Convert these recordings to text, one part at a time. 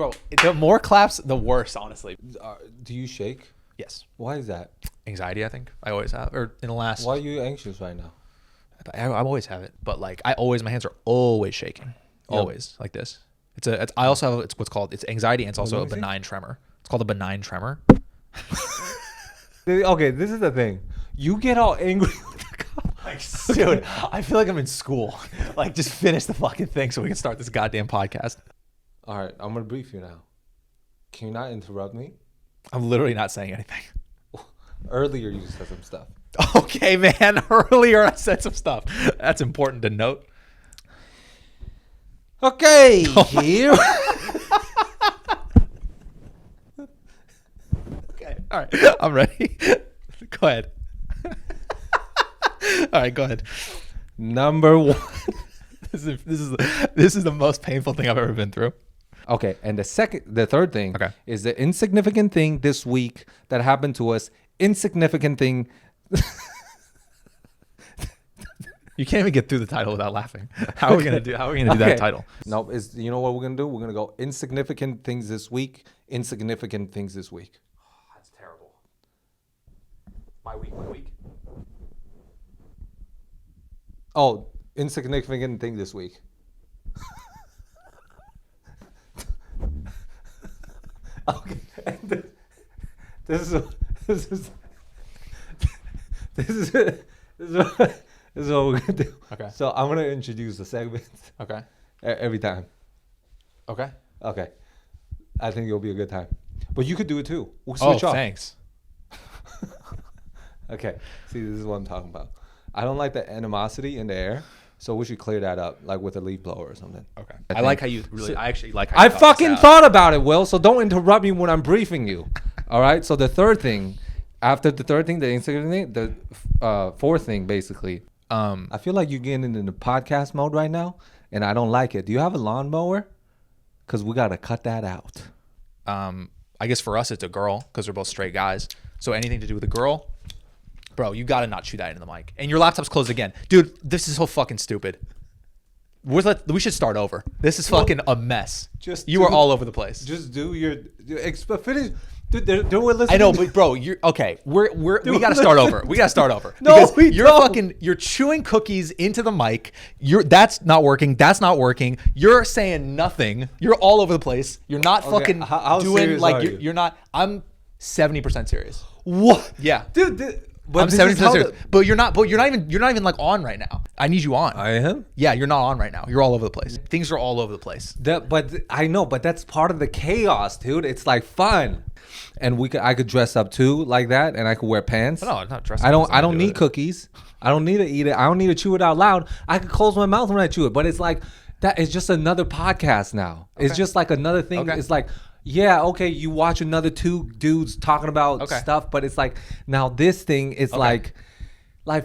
bro, the more claps, the worse, honestly. Do you shake? Yes. Why is that? Anxiety, I think. I always have. Or in the last... Why are you anxious right now? I always have it. But like, my hands are always shaking. Always. Like this. I also have, it's what's called, it's anxiety, and it's also a benign tremor. It's called a benign tremor. Okay, this is the thing. You get all angry with the cop. Like, dude, I feel like I'm in school. Like, just finish the fucking thing so we can start this goddamn podcast. All right, I'm going to brief you now. Can you not interrupt me? I'm literally not saying anything. Earlier, you said some stuff. Okay, man. Earlier, I said some stuff. That's important to note. Okay, here. Okay, all right. I'm ready. Go ahead. All right, go ahead. Number one. This is the most painful thing I've ever been through. Okay, and the third thing is the insignificant thing this week that happened to us. Insignificant thing. You can't even get through the title without laughing. How are we gonna do that title? No, you know what we're gonna do? We're gonna go insignificant things this week. Insignificant things this week. Oh, that's terrible. My week. Oh, insignificant thing this week. Okay. This is what we're gonna do. Okay. So I'm gonna introduce the segments. Okay. Every time. Okay. Okay. I think it'll be a good time. But you could do it too. We'll switch off. Thanks. Okay. See, this is what I'm talking about. I don't like the animosity in the air, so we should clear that up, like with a leaf blower or something. Okay. I like how you really. I actually like how you I fucking thought about it, Will. So don't interrupt me when I'm briefing you. All right. So the third thing, after the third thing, the Instagram thing, the fourth thing, basically. I feel like you're getting into the podcast mode right now, and I don't like it. Do you have a lawnmower? Because we gotta cut that out. I guess for us it's a girl because we're both straight guys. So anything to do with a girl, bro, you gotta not chew that into the mic. And your laptop's closed again, dude. This is so fucking stupid. We should start over. This is fucking a mess. You are all over the place. Just do your finish. Dude, they're listening. I know, but bro, you're okay. We gotta start over. We gotta start over. No, because you're chewing cookies into the mic. That's not working. That's not working. You're saying nothing. You're all over the place. You're not fucking how doing like you? you're not. I'm 70% serious. What? Yeah, dude. I'm 70% serious. But you're not even like on right now. I need you on. I am? Yeah, you're not on right now. You're all over the place. Things are all over the place. But I know, but that's part of the chaos, dude. It's like fun. And I could dress up too like that, and I could wear pants. But no, I'm not dressing. I don't need cookies. I don't need to eat it. I don't need to chew it out loud. I could close my mouth when I chew it. But it's like that is just another podcast now. Okay. It's just like another thing. Okay. It's like, yeah, okay, you watch another two dudes talking about stuff, but it's like now this thing is like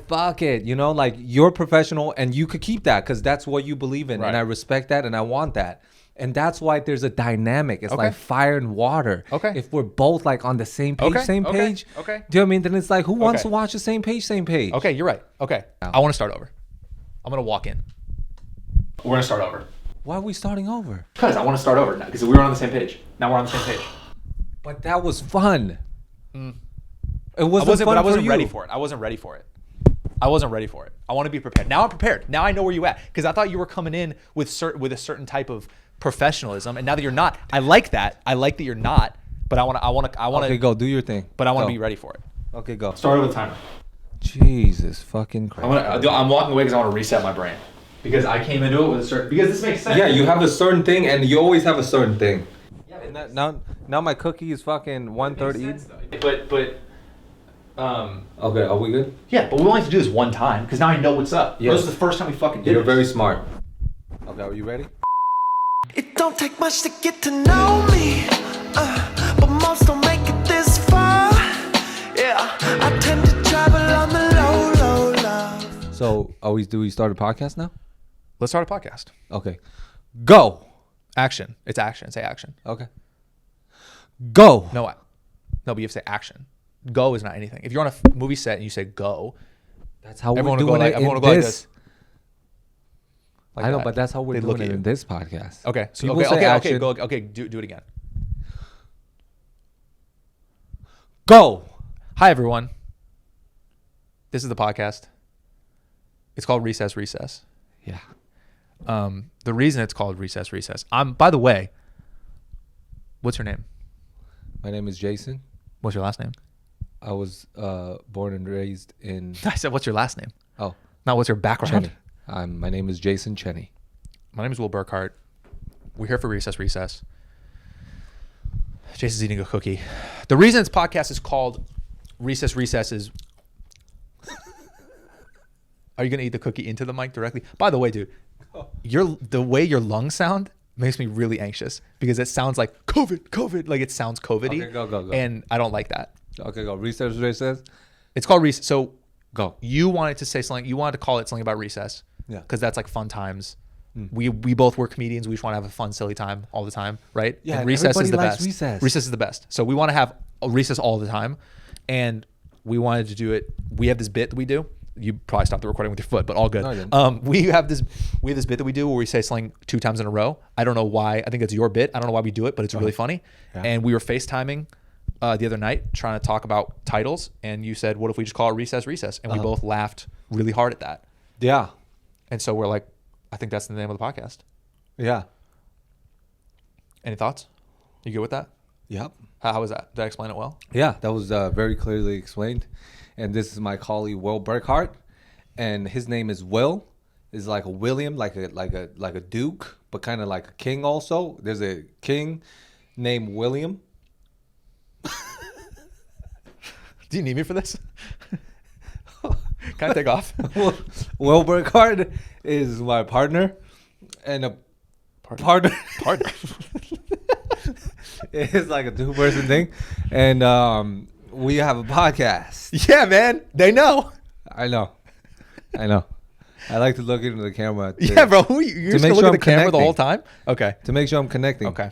fuck it, you know, like you're professional and you could keep that because that's what you believe in, and I respect that and I want that. And that's why there's a dynamic. It's like fire and water. Okay. If we're both like on the same page, do you know what I mean? Then it's like, who wants to watch the same page? Okay, you're right. Okay. I want to start over. I'm going to walk in. We're going to start over. Why are we starting over? Because I want to start over now because we were on the same page. Now we're on the same page. But that was fun. It wasn't fun but I wasn't for you. ready for it. I wasn't ready for it. I want to be prepared. Now I'm prepared. Now I know where you at because I thought you were coming in with a certain type of professionalism, and now that you're not, I like that. I like that you're not, but I want to. Okay, go do your thing. But I want to be ready for it. Okay, go. Start over the timer. Jesus fucking Christ. I'm walking away because I want to reset my brain because I came into it with a certain. Because this makes sense. Yeah, you have a certain thing, and you always have a certain thing. Yeah. And now my cookie is fucking 1/3 eaten. But. Okay, are we good? Yeah, but we only have to do this one time because now I know what's up. Yeah. This is the first time we fucking did it. You're very smart. Okay, are you ready? It don't take much to get to know me, but most don't make it this far. Yeah, I tend to travel on the low. So, do we start a podcast now? Let's start a podcast. Okay, go. Action. It's action. Say action. Okay. Go. No, but you have to say action. Go is not anything. If you're on a movie set and you say go, that's how everyone we're doing it. Everyone will go like this. Like I know, that. but that's how we're They doing look at it you. in this podcast. Okay. So People okay, say okay, action. okay, do it again. Go. Hi everyone. This is the podcast. It's called Recess. Yeah. The reason it's called Recess. By the way, what's your name? My name is Jason. What's your last name? I was born and raised in. I said, what's your last name? Oh, Not what's your background. Cheny. My name is Jason Cheny. My name is Will Burkart. We're here for Recess. Jason's eating a cookie. The reason this podcast is called Recess is... Are you going to eat the cookie into the mic directly? By the way, dude, the way your lungs sound makes me really anxious because it sounds like COVID. Like it sounds COVID-y. Okay, go. And I don't like that. Okay, go. Recess. It's called Recess. So Go. you wanted to say something. You wanted to call it something about recess. Yeah. Because that's like fun times. We both were comedians. We just want to have a fun, silly time all the time, right? Yeah, And recess is the everybody likes best. recess. Recess is the best. So we want to have a recess all the time. And we wanted to do it. We have this bit that we do. You probably stopped the recording with your foot, but all good. No, I didn't. We have this bit that we do where we say something 2 times in a row. I don't know why. I think it's your bit. I don't know why we do it, but it's really funny. Yeah. And we were FaceTiming the other night trying to talk about titles. And you said, what if we just call it Recess? And we both laughed really hard at that. Yeah. And so we're like, I think that's the name of the podcast. Yeah. Any thoughts? You good with that? Yep. How was that? Did I explain it well? Yeah, that was very clearly explained. And this is my colleague Will Burkart, and his name is Will. Is like a William, like a duke, but kind of like a king also. There's a king named William. Do you need me for this? Can I take off? Will Burkart is my partner, and a partner. It's like a 2-person thing, and we have a podcast. Yeah, man. They know. I know. I like to look into the camera. Yeah, bro. You're just make going to look sure at the I'm camera the whole connecting. time? Okay. To make sure I'm connecting. Okay.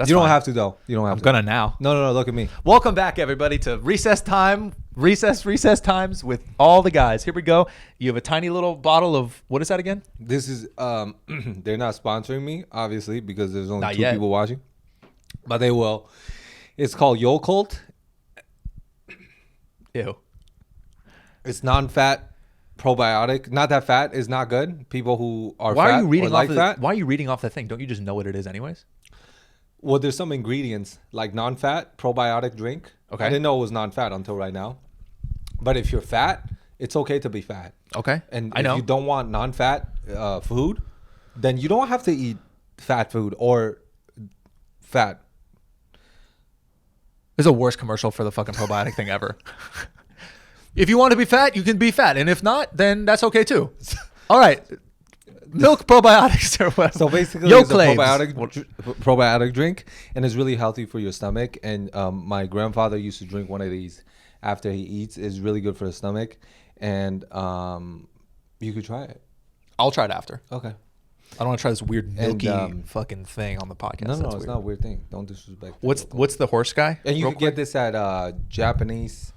You don't fine. have to though. You don't have I'm to. going to now. No. Look at me. Welcome back, everybody, to Recess Time. Recess Times with all the guys. Here we go. You have a tiny little bottle of, what is that again? This is they're not sponsoring me, obviously, because there's only Not 2 yet. people watching. But they will. It's called Yakult. Ew. It's non-fat probiotic. Not that fat is not good. People who are Why fat are you reading or like off fat. Why are you reading off the thing? Don't you just know what it is anyways? Well, there's some ingredients like non-fat probiotic drink. Okay. I didn't know it was non-fat until right now. But if you're fat, it's okay to be fat. Okay. And I know. if you don't want non-fat food, then you don't have to eat fat food or fat. This is the worst commercial for the fucking probiotic thing ever. If you want to be fat, you can be fat. And if not, then that's okay too. All right. Milk probiotics or whatever. So basically, Yo it's a claims. probiotic drink, and it's really healthy for your stomach. And my grandfather used to drink one of these after he eats. It's really good for the stomach, and you could try it. I'll try it after. Okay. I don't want to try this weird milky And, fucking thing on the podcast. No, That's it's weird. not a weird thing. Don't disrespect. What's the horse guy? And you real can quick? get this at a Japanese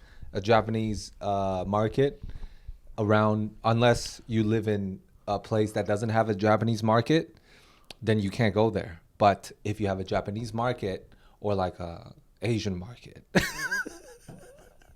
market around, unless you live in a place that doesn't have a Japanese market, then you can't go there. But if you have a Japanese market or like a Asian market,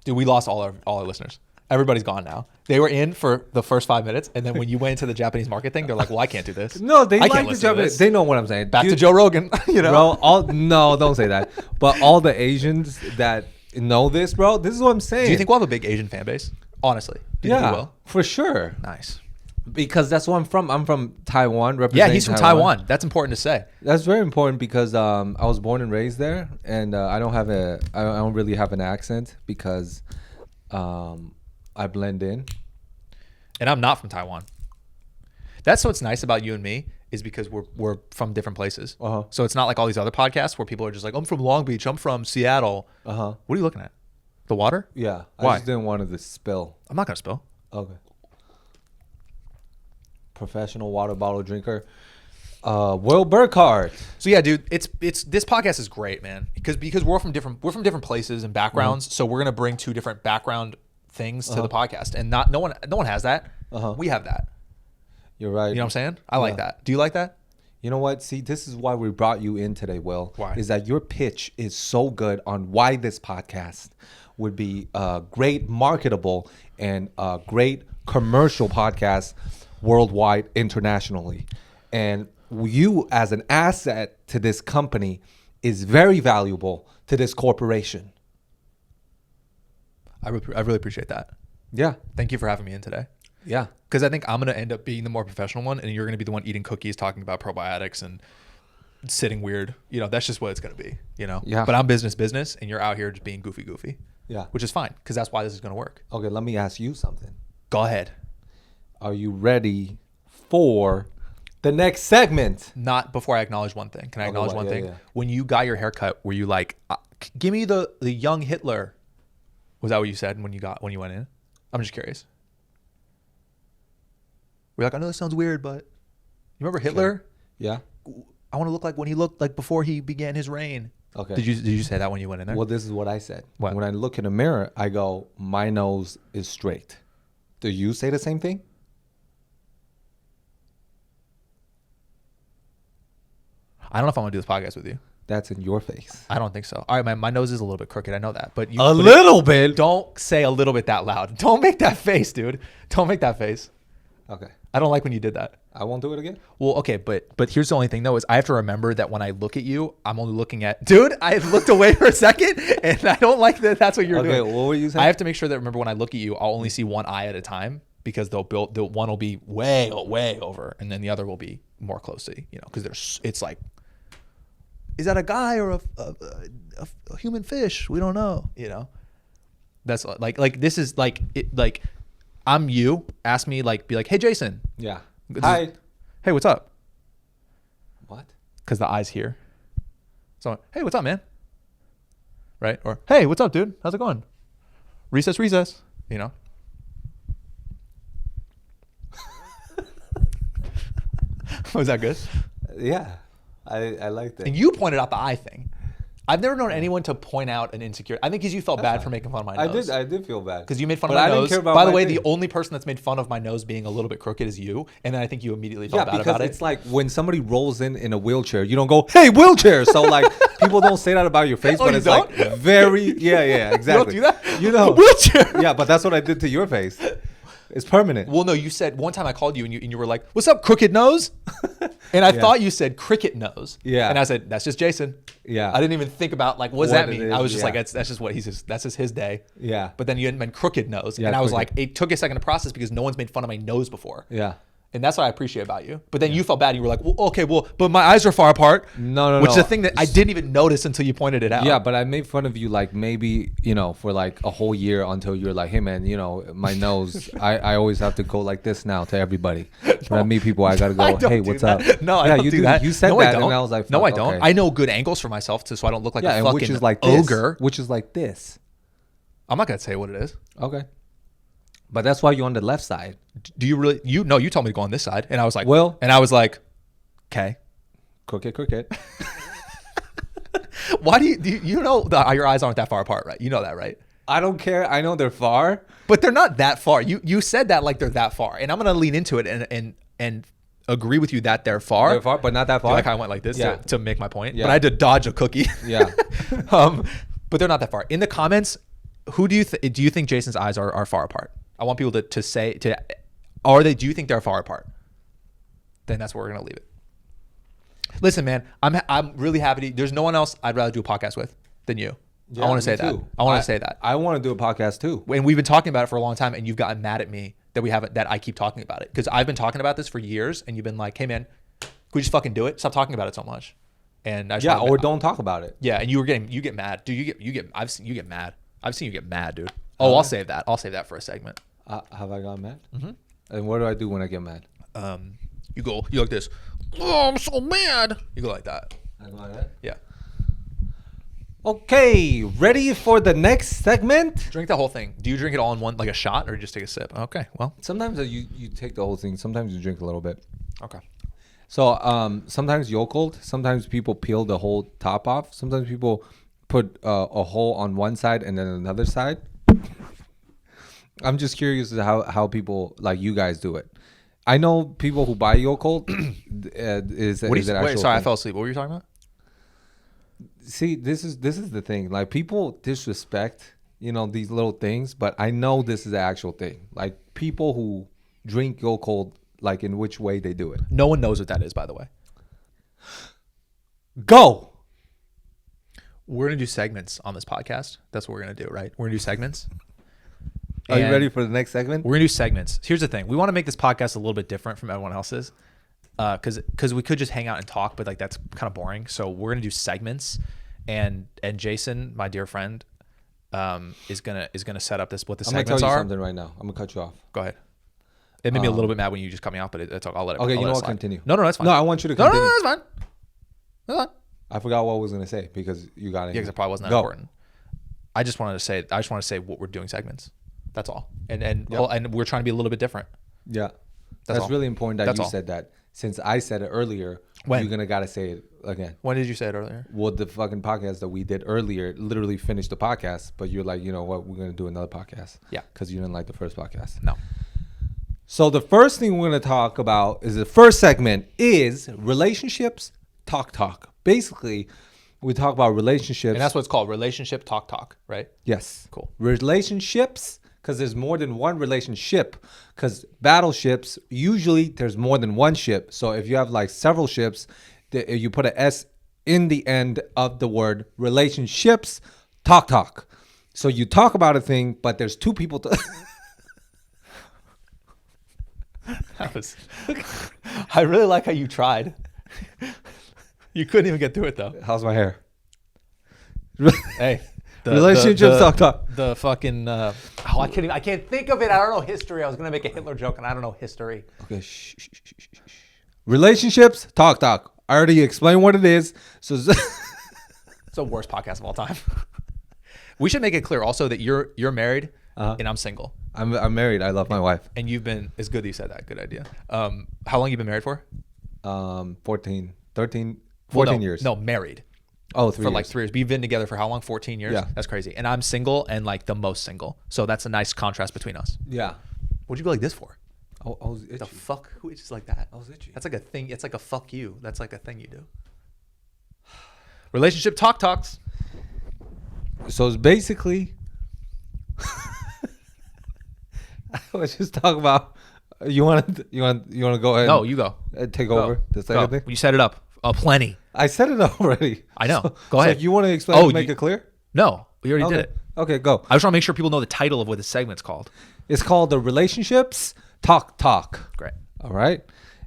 Dude, we lost all our listeners. Everybody's gone now. They were in for the first 5 minutes, and then when you went into the Japanese market thing, they're like, "Well, I can't do this." no, they I can't like the listen to Japanese. this. They know what I'm saying. Back to Dude, Joe Rogan, you know. bro. No, don't say that. But all the Asians that know this, bro, this is what I'm saying. Do you think we'll have a big Asian fan base? Honestly, do you think we Yeah, will? for sure. Nice. Because that's what I'm from. I'm from Taiwan. Yeah, Representing he's from Taiwan. That's important to say. That's very important because I was born and raised there, and I don't really have an accent because I blend in. And I'm not from Taiwan. That's what's nice about you and me is because we're from different places. Uh-huh. So it's not like all these other podcasts where people are just like, I'm from Long Beach, I'm from Seattle. Uh-huh. What are you looking at? The water? Yeah. Why? I just didn't want it to spill. I'm not gonna spill. Okay. Professional water bottle drinker. Will Burkart. So yeah, dude, it's this podcast is great, man, because we're from different places and backgrounds. So we're gonna bring 2 different background things to the podcast, and no one has that. We have that. You're right. You know what I'm saying? I like that. Do you like that? You know what? See, this is why we brought you in today, Will. Why? Is that your pitch is so good on why this podcast would be a great marketable and a great commercial podcast worldwide, internationally. And you as an asset to this company is very valuable to this corporation. I really appreciate that. Yeah. Thank you for having me in today. Yeah. Because I think I'm going to end up being the more professional one, and you're going to be the one eating cookies, talking about probiotics and sitting weird. You know, that's just what it's going to be, you know? Yeah. But I'm business, and you're out here just being goofy. Yeah. Which is fine, because that's why this is going to work. Okay, let me ask you something. Go ahead. Are you ready for the next segment? Not before I acknowledge one thing. Can I acknowledge one thing? Yeah. When you got your haircut, were you like, give me the young Hitler? Was that what you said when you went in? I'm just curious. We're like, I know this sounds weird, but you remember Hitler? Yeah. I want to look like when he looked like before he began his reign. Okay. Did you say that when you went in there? Well, this is what I said. What? When I look in a mirror, I go, my nose is straight. Do you say the same thing? I don't know if I want to do this podcast with you. That's in your face. I don't think so. All right, my nose is a little bit crooked. I know that, but Little bit. Don't say a little bit that loud. Don't make that face, dude. Don't make that face. Okay. I don't like when you did that. I won't do it again. Well, okay, but here's the only thing though is I have to remember that when I look at you, I'm only looking at, dude. I looked away for a second, and I don't like that. That's what you're doing. Okay, what were you saying? I have to make sure that remember when I look at you, I'll only see one eye at a time because the one will be way over, and then the other will be more closely, you know, because it's like, is that a guy or a human fish? We don't know, you know. That's like this is like it like. I'm you. Ask me be like, hey Jason. Yeah. Hi. Hey, what's up? What? Because the eye's here. So, hey, what's up, man? Right? Or, hey, what's up, dude? How's it going? Recess. You know? Was that good? Yeah. I like that. And you pointed out the eye thing. I've never known anyone to point out an insecurity. I think because you felt bad for making fun of my nose. I did feel bad. Because you made fun But of I my didn't nose. care about By the my way, thing. the only person that's made fun of my nose being a little bit crooked is you. And then I think you immediately felt bad because about it. it's like when somebody rolls in a wheelchair, you don't go, hey, wheelchair. So like people don't say that about your face, Oh, but you it's don't? like very, yeah, exactly. You don't do that? You know. Wheelchair. Yeah, but that's what I did to your face. It's permanent. Well, no, you said one time I called you and you were like, what's up, crooked nose? And I thought you said cricket nose. Yeah. And I said, that's just Jason. Yeah. I didn't even think about what does What that it mean? is, I was just yeah. like, that's just what that's just his day. Yeah. But then you meant crooked nose. Yeah, And I was crooked. like, it took a second to process because no one's made fun of my nose before. Yeah. And that's what I appreciate about you. But then you felt bad. You were like, well, okay, but my eyes are far apart. No. Which is a thing that I didn't even notice until you pointed it out. Yeah, but I made fun of you like maybe, for like a whole year until you're like, hey man, my nose, I always have to go like this now to everybody. When I meet people, I gotta I go, don't hey, do what's that. up? No, I yeah, don't you do that. You said no, that, I don't. and I was like, no, I fuck, don't. okay. I know good angles for myself so I don't look like a and fucking which is like this, ogre. which is like this. I'm not gonna say what it is. Okay. But that's why you're on the left side. Do you really? You told me to go on this side, and I was like, Well- and I was like, okay. Crooked. Why do you know that your eyes aren't that far apart, right? You know that, right? I don't care. I know they're far. But they're not that far. You said that like they're that far, and I'm gonna lean into it and agree with you that they're far. They're far, but not that far. Like I went like this Yeah. to make my point, Yeah. but I had to dodge a cookie. Yeah. But they're not that far. In the comments, who do you think Jason's eyes are far apart? I want people to say do you think they're far apart? Then that's where we're gonna leave it. Listen, man, I'm really happy. There's no one else I'd rather do a podcast with than you. Yeah, I want me to say that. too. I want to say that. I want to do a podcast too. And we've been talking about it for a long time, and you've gotten mad at me that I keep talking about it because I've been talking about this for years, and you've been like, "Hey, man, can we just fucking do it? Stop talking about it so much." And I just Yeah, wanted- or don't talk about it. Yeah, and you get mad, dude. I've seen you get mad. I've seen you get mad, dude. Oh, I'll save that. I'll save that for a segment. Have I gotten mad? Mm-hmm. And what do I do when I get mad? You like this. Oh, I'm so mad. You go like that. I go like that? Yeah. Okay, ready for the next segment? Drink the whole thing. Do you drink it all in one, like a shot, or just take a sip? Okay, well. Sometimes you take the whole thing. Sometimes you drink a little bit. Okay. So sometimes Yokult. Sometimes people peel the whole top off. Sometimes people put a hole on one side and then another side. I'm just curious as to how people like you guys do it. I know people who buy Yakult. Is What do it you, actual wait, sorry, I thing? fell asleep. What were you talking about? See, this is the thing. Like, people disrespect, these little things, but I know this is the actual thing. Like, people who drink Yakult, like, in which way they do it. No one knows what that is, by the way. Go. We're gonna do segments on this podcast. That's what we're gonna do, right? We're gonna do segments. Are you And ready for the next segment? We're gonna do segments. Here's the thing: we want to make this podcast a little bit different from everyone else's, because we could just hang out and talk, but like that's kind of boring. So we're gonna do segments, and Jason, my dear friend, is gonna set up what the I'm gonna segments tell you are. something right now. I'm gonna cut you off. Go ahead. It made me a little bit mad when you just cut me off, but I'll let it. Okay, I'll you let know it what? slide. Continue. No, that's fine. No, I want you to No, continue. that's fine. That's fine. I forgot what I was gonna say because you got it. Yeah, because it probably wasn't that important. I just want to say what we're doing segments. That's all. And we're trying to be a little bit different. Yeah. That's That's all. really important that That's you all. said that. Since I said it earlier, When? you're gotta say it again. When did you say it earlier? Well, the fucking podcast that we did earlier literally finished the podcast, but you're like, you know what, we're gonna do another podcast. Yeah. Because you didn't like the first podcast. No. So the first thing we're gonna talk about is the first segment is relationships talk. Basically, we talk about relationships. And that's what it's called, relationship talk, right? Yes. Cool. Relationships, because there's more than one relationship. Because battleships, usually there's more than one ship. So if you have like several ships, you put an S in the end of the word relationships talk. So you talk about a thing, but there's two people to... I really like how you tried. You couldn't even get through it though. How's my hair? Hey, Relationships talk. The fucking I can't think of it. I don't know history. I was gonna make a Hitler joke and I don't know history. Okay. Shh. Relationships talk. I already explained what it is. So It's the worst podcast of all time. We should make it clear also that you're married and I'm single. I'm married. I love my wife. And you've been, it's good that you said that. Good idea. How long you been married for? 14 years. No, married. Oh, 3 For years. like 3 years. But you've been together for how long? 14 years? Yeah. That's crazy. And I'm single and like the most single. So that's a nice contrast between us. Yeah. What'd you go like this for? I was itchy. The fuck? Who is just like that? I was itchy. That's like a thing. It's like a fuck you. That's like a thing you do. Relationship talks. So it's basically... Let's just talk about... You want to go ahead? No, you go. Take Go. over the second Go. thing? You set it up. Plenty. I said it already. I know. So, Go ahead. So you want to explain Oh, to make it clear? No, we already Okay. did it. Okay, go. I just want to make sure people know the title of what the segment's called. It's called the Relationships Talk. Great. All right.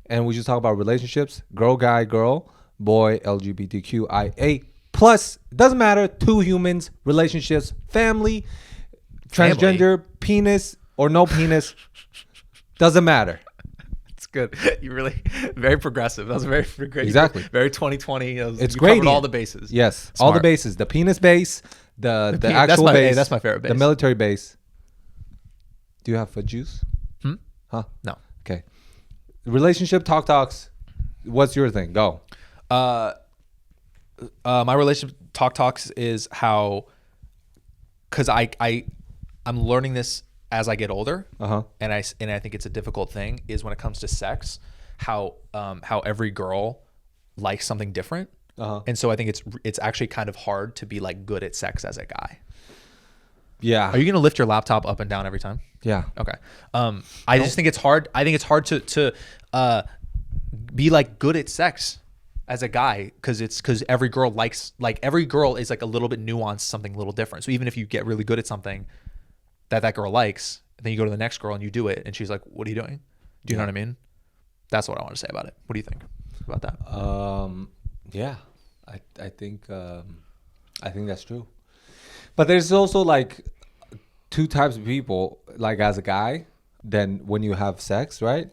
And we just talk about relationships, girl, guy, girl, boy, LGBTQIA. Plus, it doesn't matter, two humans, relationships, family, transgender, penis or no penis. Doesn't matter. It's good. You really very progressive. That was very great. Exactly. Very 2020. It's you great. covered all the bases. Yes. All the Smart. bases. The penis base, the That's actual my- base. hey, that's my favorite The base. military base. Do you have foot juice? Huh? No. Okay. Relationship talks. What's your thing? Go. My relationship talks is how, because I'm learning this as I get older, and I think it's a difficult thing is when it comes to sex, how every girl likes something different, and so I think it's actually kind of hard to be like good at sex as a guy. Yeah. Are you gonna lift your laptop up and down every time? Yeah. Okay. I just think it's hard. I think it's hard to be like good at sex as a guy because every girl likes, like, every girl is like a little bit nuanced, something a little different. So even if you get really good at something that girl likes, then you go to the next girl and you do it, and she's like, "What are you doing?" Do you know what I mean? That's what I want to say about it. What do you think about that? Yeah. I think that's true. But there's also like two types of people, like as a guy, then when you have sex, right?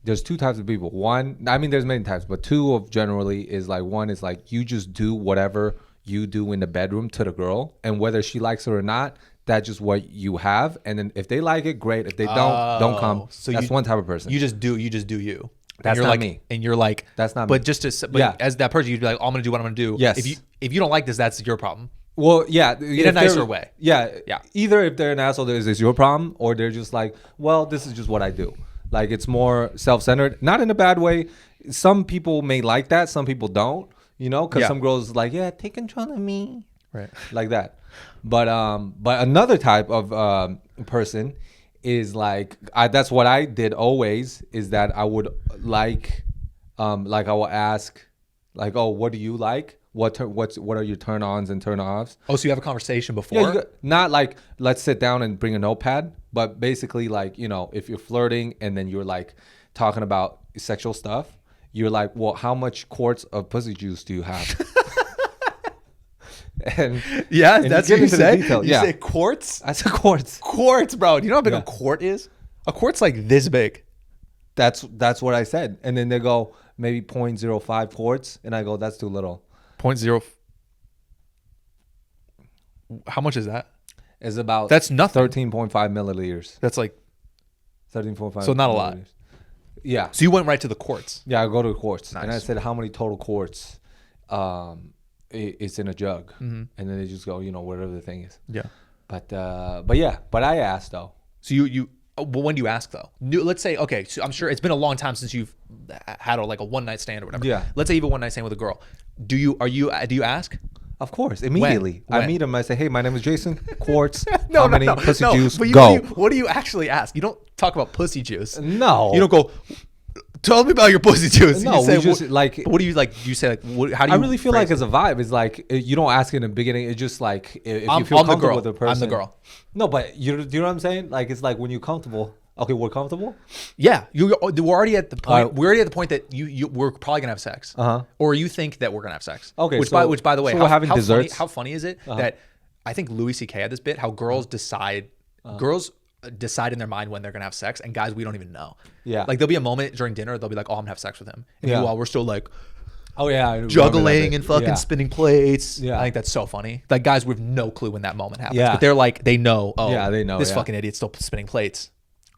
There's two types of people. One, I mean, there's many types, but two of generally is like, one is like you just do whatever you do in the bedroom to the girl, and whether she likes it or not, that's just what you have. And then if they like it, great. If they don't come. So that's one type of person. You just do you. That's you're not like, me. And you're like, That's not but me. just to, Yeah. as that person, you'd be like, "Oh, I'm gonna do what I'm gonna do." Yes. If you don't like this, that's your problem. Well, yeah. In a nicer way. Yeah. Yeah. Either if they're an asshole, this is your problem, or they're just like, well, this is just what I do. Like it's more self-centered, not in a bad way. Some people may like that, some people don't. You know, because some girls like, yeah, take control of me, Right. like that. But another type of person is like, that's what I did always, is that I would like I will ask, like, oh, what do you like? What are your turn-ons and turn-offs? Oh, so you have a conversation before? Yeah, not like let's sit down and bring a notepad, but basically like, you know, if you're flirting and then you're like talking about sexual stuff, you're like, well, how much quarts of pussy juice do you have? and that's what you say. You yeah. say quarts? I said quarts. Quarts, bro. Do you know how big a quart is? A quart's like this big. That's what I said. And then they go, maybe 0.05 quarts. And I go, that's too little. 0.0. How much is that? It's about that's nothing. 13.5 milliliters. That's like 13.5. So not a lot. Yeah. So you went right to the quarts. Yeah, I go to the quarts. Nice. And I said, how many total quarts it's in a jug? And then they just go, you know, whatever the thing is. Yeah. But I asked though. So you well, when do you ask though? Let's say, okay, so I'm sure it's been a long time since you've had a one night stand or whatever. Yeah. Let's say you have a one night stand with a girl. Do you ask? Of course, immediately. When? I meet him. I say, hey, my name is Jason. Quarts. No, how many pussy juice? But go. What do you actually ask? You don't talk about pussy juice. No. You don't go, tell me about your pussy juice. No, you say, we just like. What do you like? Do you say like? How do you? I really feel like it's a vibe. It's like you don't ask in the beginning. It's just like if you feel comfortable with the person. I'm the girl. No, but do you know what I'm saying? Like it's like when you're comfortable. Okay, we're comfortable. Yeah, we're already at the point. We're already at the point that we're probably gonna have sex. Or you think that we're gonna have sex. Okay. Which by the way, we're having desserts. How funny is it that I think Louis C.K. had this bit? How girls decide. Girls decide in their mind when they're gonna have sex, and guys, we don't even know. Yeah. Like there'll be a moment during dinner, they'll be like, "Oh, I'm gonna have sex with him," and meanwhile we're still like, "Oh yeah," juggling and fucking spinning plates. Yeah. I think that's so funny. Like guys, we have no clue when that moment happens. Yeah. But they're like, they know. Oh, yeah, they know. This fucking idiot's still spinning plates.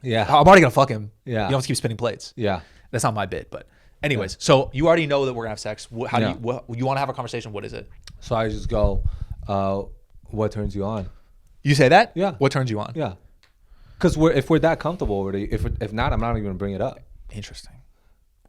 Yeah. I'm already gonna fuck him. Yeah. You don't have to keep spinning plates. Yeah. That's not my bit, but anyways, so you already know that we're gonna have sex. How do you want to have a conversation? What is it? So I just go, what turns you on? You say that? Yeah. What turns you on? Yeah. Because if we're that comfortable already, if not, I'm not even gonna bring it up. Interesting.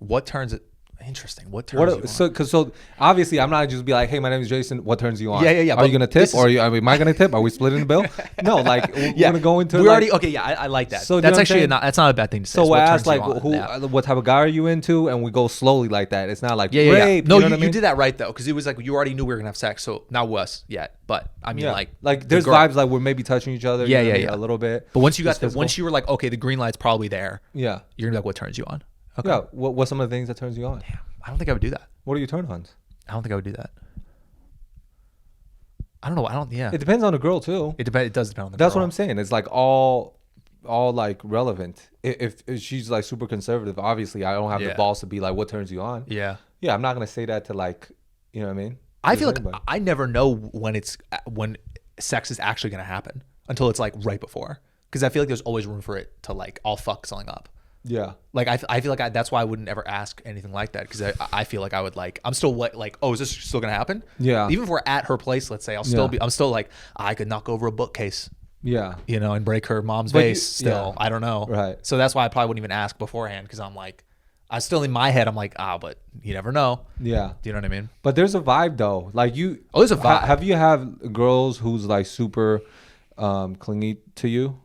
What turns it? Interesting. What turns you on? So obviously I'm not just be like, hey, my name is Jason. What turns you on? Yeah. Are you gonna tip, or am I gonna tip? Are we splitting the bill? No, like we're gonna go into. We already okay. Yeah, I like that. So that's actually that's not a bad thing to say. So I ask like, what type of guy are you into, and we go slowly like that. It's not like rape. No, you know what I mean? You did that right though, because it was like you already knew we were gonna have sex. So not us yet, but I mean like there's vibes like we're maybe touching each other. Yeah, a little bit. But once you were like, okay, the green light's probably there. Yeah, you're gonna be like, what turns you on? Okay. Yeah. What's some of the things that turns you on? Damn, I don't think I would do that. What are your turn-ons? I don't think I would do that. I don't know. Yeah. It depends on the girl too. It does depend on the girl. That's what I'm saying. It's like all like relevant. If she's like super conservative, obviously I don't have the balls to be like, what turns you on? Yeah. Yeah, I'm not gonna say that to like, you know what I mean? I feel like I never know when sex is actually gonna happen until it's like right before, because I feel like there's always room for it to like all fuck something up. Yeah. Like I feel like that's why I wouldn't ever ask anything like that, because I feel like I would like, I'm still like, oh, is this still gonna happen? Yeah. Even if we're at her place, let's say, I'm still like, I could knock over a bookcase. Yeah. You know, and break her mom's vase still. I don't know. Right. So that's why I probably wouldn't even ask beforehand, because I'm like, I still in my head I'm like, but you never know. Yeah. Do you know what I mean? But there's a vibe though. Like there's a vibe. Have you had girls who's like super clingy to you?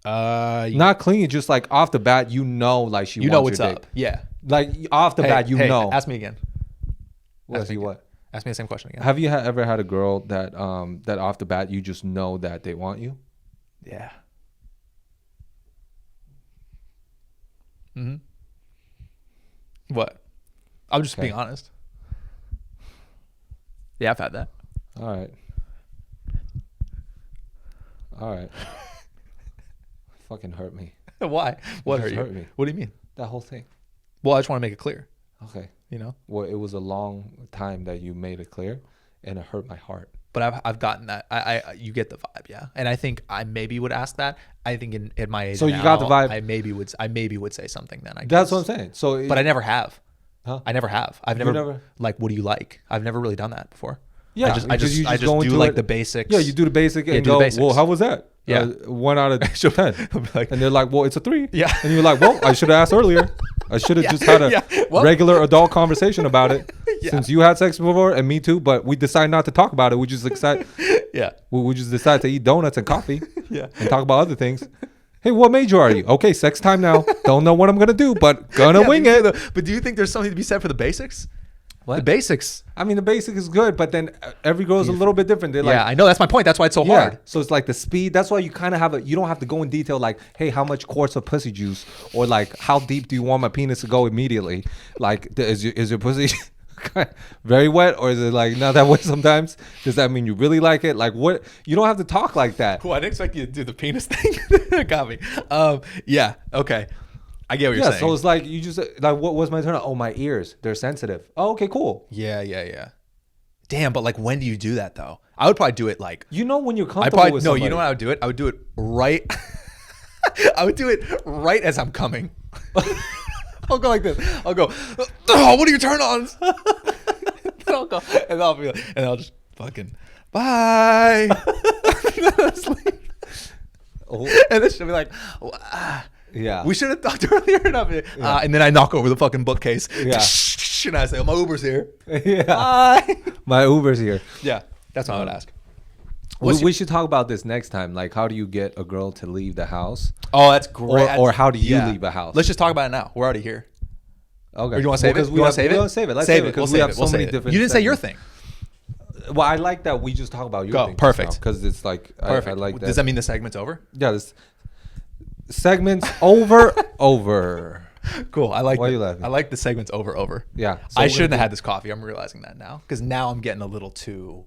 Not clingy, just like off the bat, like she wants what's your up. dick. Yeah. Like off the bat, know. Ask me again. Ask me what? Ask me the same question again. Have you ever had a girl that that off the bat you just know that they want you? Yeah. What? I'm just being honest. Yeah, I've had that. All right. Fucking hurt me. Why? What hurt you? Hurt me. What do you mean? That whole thing. Well, I just want to make it clear. Okay. You know? Well, it was a long time that you made it clear, and it hurt my heart. But I've gotten that. You get the vibe, yeah. And I think I maybe would ask that. I think at my age, so now, you got the vibe. I maybe would say something then. I guess. That's what I'm saying. So, but I never have. Huh? I never have. I've never like, what do you like? I've never really done that before. Yeah, I just do like the basics. Yeah, you do the basic and go, well, how was that? Yeah. 1 out of 10. like, And they're like, well, it's a 3. Yeah. And you're like, well, I should have asked earlier. I should have just had a Well, regular adult conversation about it. Yeah. Since you had sex before and me too, but we decide not to talk about it. We just decide we just decide to eat donuts and coffee and talk about other things. Hey, what major are you? Okay, sex time now. Don't know what I'm gonna do, but gonna wing it. But do you think there's something to be said for the basics? What? The basics. I mean, the basic is good, but then every girl is a little bit different. They're like, I know. That's my point. That's why it's so hard. So it's like the speed. That's why you kind of have you don't have to go in detail like, hey, how much quarts of pussy juice? Or like, how deep do you want my penis to go immediately? Like, is your pussy very wet? Or is it like not that wet sometimes? Does that mean you really like it? Like, what? You don't have to talk like that. Cool. I didn't expect you to do the penis thing. Got me. Yeah. Okay. I get what you're saying. So it's like, you just, like, what was my turn on? Oh, my ears. They're sensitive. Oh, okay, cool. Yeah. Damn, but like, when do you do that though? I would probably do it like. You know when you're comfortable with somebody. You know what I would do it? I would do it right. I would do it right as I'm coming. I'll go like this. I'll go, oh, what are your turn-ons? Then I'll go, and I'll be like, and I'll just fucking, bye. And then she'll be like, yeah, we should have talked earlier. And then I knock over the fucking bookcase. Yeah. And I say, oh, my Uber's here. Yeah. Bye. My Uber's here. Yeah. That's what I would ask. We should talk about this next time. Like, how do you get a girl to leave the house? Oh, that's great. Or how do you leave a house? Let's just talk about it now. We're already here. Okay. Or do you want to save it? We want to save it? Let's save it. Because we have so many different. You didn't say your thing. Well, I like that we just talk about your thing. Perfect. Because it's like, perfect. I like that. Does that mean the segment's over? Yeah, this segment's over. Cool. I like. Why are you laughing? I like the segment's over. Yeah. So I shouldn't have had this coffee. I'm realizing that now because now I'm getting a little too,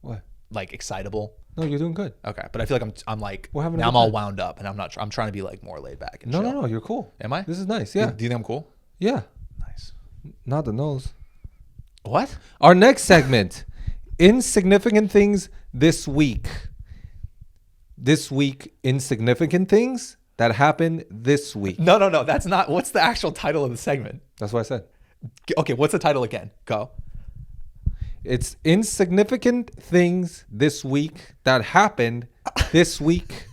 what? Like excitable. No, you're doing good. Okay, but I feel like I'm like We're having a now good I'm all time. wound up and I'm not. I'm trying to be like more laid back. And No, chill. no, you're cool. Am I? This is nice. Yeah. Do you think I'm cool? Yeah. Nice. Not the nose. What? Our next segment, insignificant things this week. This week, insignificant things that happened this week. No. That's not. What's the actual title of the segment? That's what I said. Okay, what's the title again? Go. It's insignificant things this week that happened this week.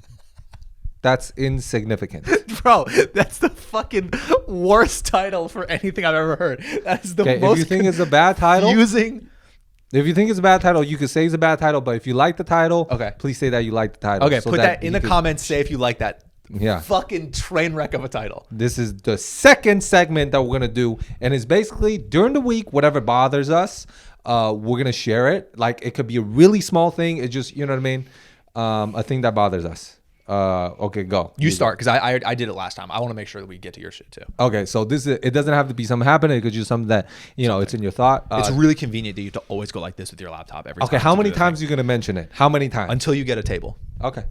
That's insignificant. Bro, that's the fucking worst title for anything I've ever heard. That is the most. If you think it's a bad title, if you think it's a bad title, you could say it's a bad title. But if you like the title, please say that you like the title. Okay, so put that in the comments. Say if you like that. Yeah. Fucking train wreck of a title. This is the second segment that we're gonna do, and it's basically during the week, whatever bothers us, we're gonna share it. Like, it could be a really small thing. It's just, you know what I mean, a thing that bothers us. Okay, go. You start, because I did it last time. I want to make sure that we get to your shit too. Okay, so it doesn't have to be something happening. It could just something that, you know, it's in your thought. It's really convenient that you have to always go like this with your laptop every time. Okay, how many times are you gonna mention it? How many times? Until you get a table. Okay,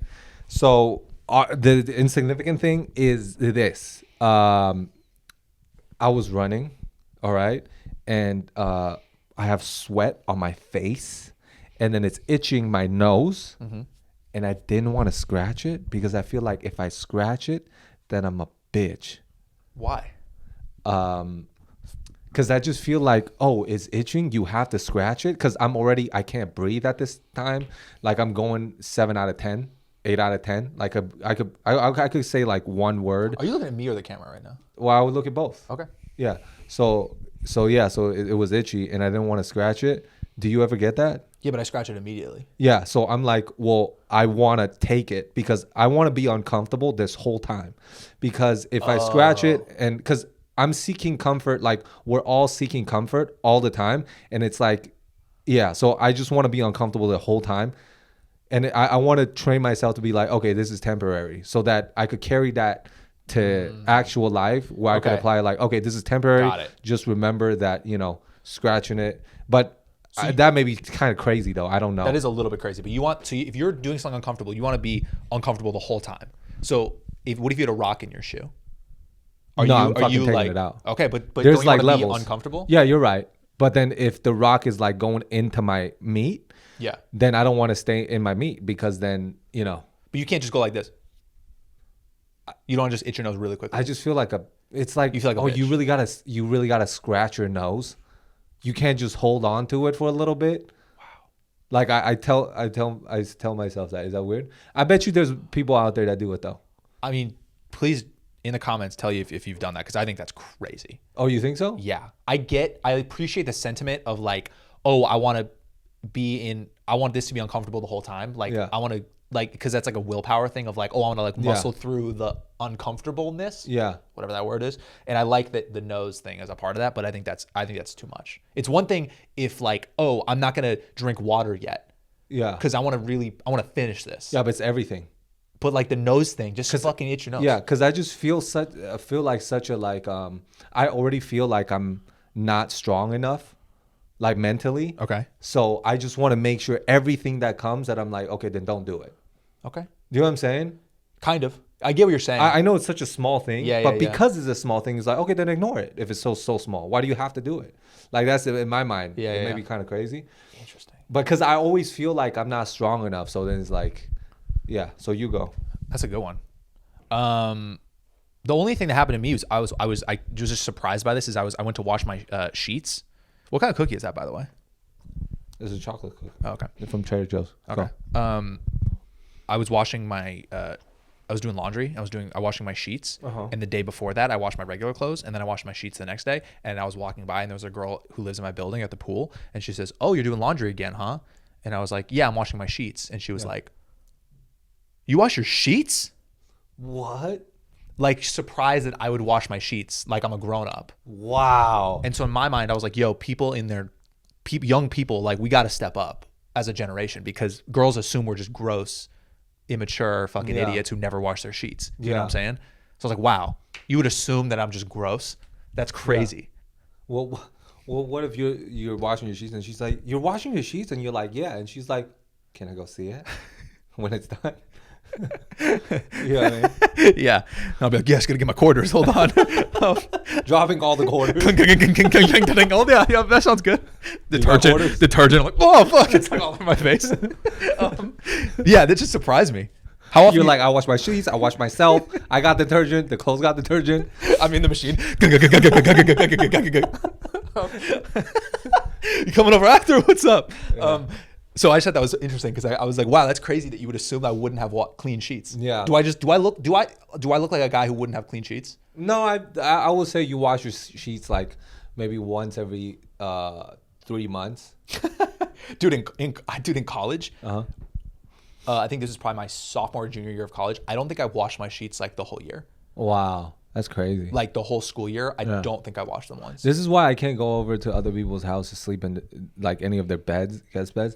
so the insignificant thing is this. I was running, all right, and I have sweat on my face, and then it's itching my nose. Mm-hmm. And I didn't want to scratch it because I feel like if I scratch it, then I'm a bitch. Why? Because I just feel like, oh, it's itching. You have to scratch it because I can't breathe at this time. Like, I'm going 7 out of 10, 8 out of 10. Like, I could say like one word. Are you looking at me or the camera right now? Well, I would look at both. Okay. Yeah. So it was itchy and I didn't want to scratch it. Do you ever get that? Yeah, but I scratch it immediately. Yeah, so I'm like, well, I want to take it because I want to be uncomfortable this whole time. Because if I scratch it, and because I'm seeking comfort, like we're all seeking comfort all the time. And it's like, yeah, so I just want to be uncomfortable the whole time. And I want to train myself to be like, okay, this is temporary, so that I could carry that to actual life where I could apply like, okay, this is temporary. Got it. Just remember that, you know, scratching it. But that may be kind of crazy though. I don't know. That is a little bit crazy, but you want to, if you're doing something uncomfortable, you want to be uncomfortable the whole time. So what if you had a rock in your shoe? I'm taking it out. Okay, but there's don't you like want to levels. be uncomfortable? Yeah, you're right. But then if the rock is like going into my meat, then I don't want to stay in my meat because then, you know. But you can't just go like this. You don't want to just itch your nose really quickly. I just feel like it's like, you feel like a bitch. you really gotta scratch your nose. You can't just hold on to it for a little bit. Wow. Like I tell myself that. Is that weird? I bet you there's people out there that do it though. I mean, please in the comments tell you if you've done that, because I think that's crazy. Oh, you think so? Yeah, I appreciate the sentiment of like, oh, I want this to be uncomfortable the whole time. Like, Yeah. I want to like, because that's like a willpower thing of like, oh, I want to like muscle through the uncomfortableness. Yeah. Whatever that word is. And I like that the nose thing as a part of that, but I think that's too much. It's one thing if like, oh, I'm not gonna drink water yet. Yeah. Because I want to finish this. Yeah, but it's everything. But like the nose thing, just fucking itch your nose. Yeah, because I just feel I already feel like I'm not strong enough, like mentally. Okay. So I just want to make sure everything that comes that I'm like, okay, then don't do it. Okay. Do you know what I'm saying? Kind of. I get what you're saying. I know it's such a small thing, Yeah, but yeah. because it's a small thing, it's like, okay, then ignore it if it's so small. Why do you have to do it? Like that's in my mind. Yeah, it may yeah. be kind of crazy. Interesting. But because I always feel like I'm not strong enough, so then it's like, yeah. So you go. That's a good one. The only thing that happened to me was I was just surprised by this. Is I went to wash my sheets. What kind of cookie is that, by the way? This is a chocolate cookie. Oh, okay. From Trader Joe's. Okay. Go. I was washing my. I was doing laundry. I was washing my sheets. Uh-huh. And the day before that, I washed my regular clothes, and then I washed my sheets the next day. And I was walking by, and there was a girl who lives in my building at the pool, and she says, "Oh, you're doing laundry again, huh?" And I was like, "Yeah, I'm washing my sheets." And she was like, "You wash your sheets?" What? Like surprised that I would wash my sheets like I'm a grown up. Wow. And so in my mind, I was like, yo, young people, like we got to step up as a generation, because girls assume we're just gross, immature fucking idiots who never wash their sheets. You know what I'm saying? So I was like, wow, you would assume that I'm just gross? That's crazy. Yeah. Well, what if you're washing your sheets and she's like, you're washing your sheets, and you're like, yeah, and she's like, can I go see it when it's done? You know what I mean? Yeah. I'll be like, yes, gonna get my quarters. Hold on. Dropping all the quarters. Oh, yeah, that sounds good. Detergent. I'm like, oh, fuck. It's like all over my face. Yeah, that just surprised me. How often You're like, I wash my sheets, I wash myself, I got detergent, the clothes got detergent. I'm in the machine. You coming over after? What's up? Yeah. So I just thought that was interesting, because I was like, wow, that's crazy that you would assume I wouldn't have clean sheets. Yeah. Do I look like a guy who wouldn't have clean sheets? No, I would say you wash your sheets like maybe once every 3 months. Dude, in college, Uh-huh. I think this is probably my sophomore or junior year of college. I don't think I washed my sheets like the whole year. Wow. That's crazy. Like the whole school year, I Yeah. don't think I washed them once. This is why I can't go over to other people's house to sleep in like any of their guest beds.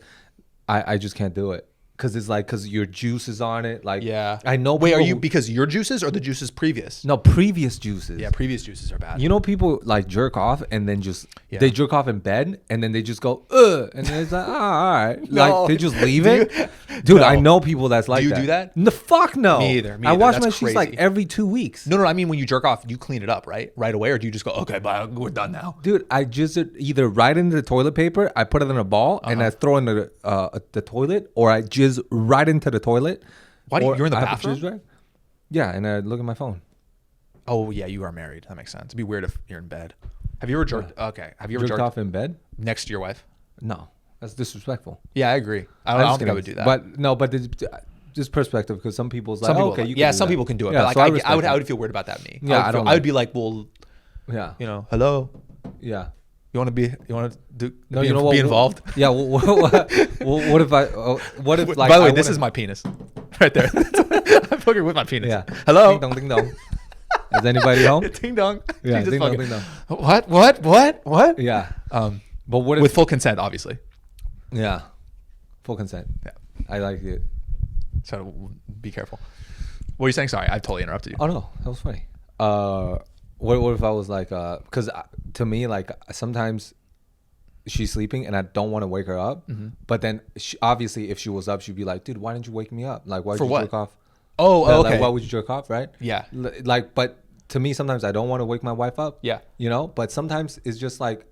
I just can't do it. Because it's like, because your juice is on it. Like, Yeah. I know. Wait, are people you who- because your juices or the juices previous? No, previous juices. Yeah, previous juices are bad. You know, people like jerk off and then just Yeah. they jerk off in bed and then they just go and then it's like, all right, No. like they just leave Do it. you- Dude, No. I know people that's like you that. do that? No, fuck no. Me either. I wash That's my sheets like crazy. every 2 weeks. No, I mean when you jerk off, you clean it up right away, or do you just go, okay, bye, we're done now? Dude, I just either write into the toilet paper, I put it in a ball, and I throw it in the toilet, or I jizz right into the toilet. Why do you- or you're in the I have a bathroom? jizz rag. Yeah, and I look at my phone. Oh yeah, you are married. That makes sense. It'd be weird if you're in bed. Have you ever jerked? Okay, have you ever Jerked jerked off in bed? next to your wife? No, that's disrespectful. Yeah, I agree. I don't think I would do that. But no, but just perspective, because some people's like, some people, okay, like- you yeah, can do some that. people can do it. Yeah, but like so I would respect feel weird about that. Me. Yeah, I would be like, well, that. Yeah, you know, hello. yeah. You want to do? No, be, you know what? be involved. Yeah. What if I? What if like? By the way, I this wanna- is my penis, right there. I'm fucking with my penis. Yeah. Hello. Ding dong, ding dong. Is anybody home? Ding dong. Yeah. Jesus Ding dong, fucking- ding dong. What? Yeah. Um, But what if? with full consent, obviously. Yeah. Full consent. Yeah. I like it. So be careful. What are you saying? Sorry, I totally interrupted you. Oh no, that was funny. What if I was like, because to me, like sometimes she's sleeping and I don't want to wake her up, but then obviously if she was up, she'd be like, dude, why didn't you wake me up? Like, why did For you what? jerk off? Oh, Like, okay. why would you jerk off? Right? Yeah. Like, but to me, sometimes I don't want to wake my wife up. Yeah. You know, but sometimes it's just like,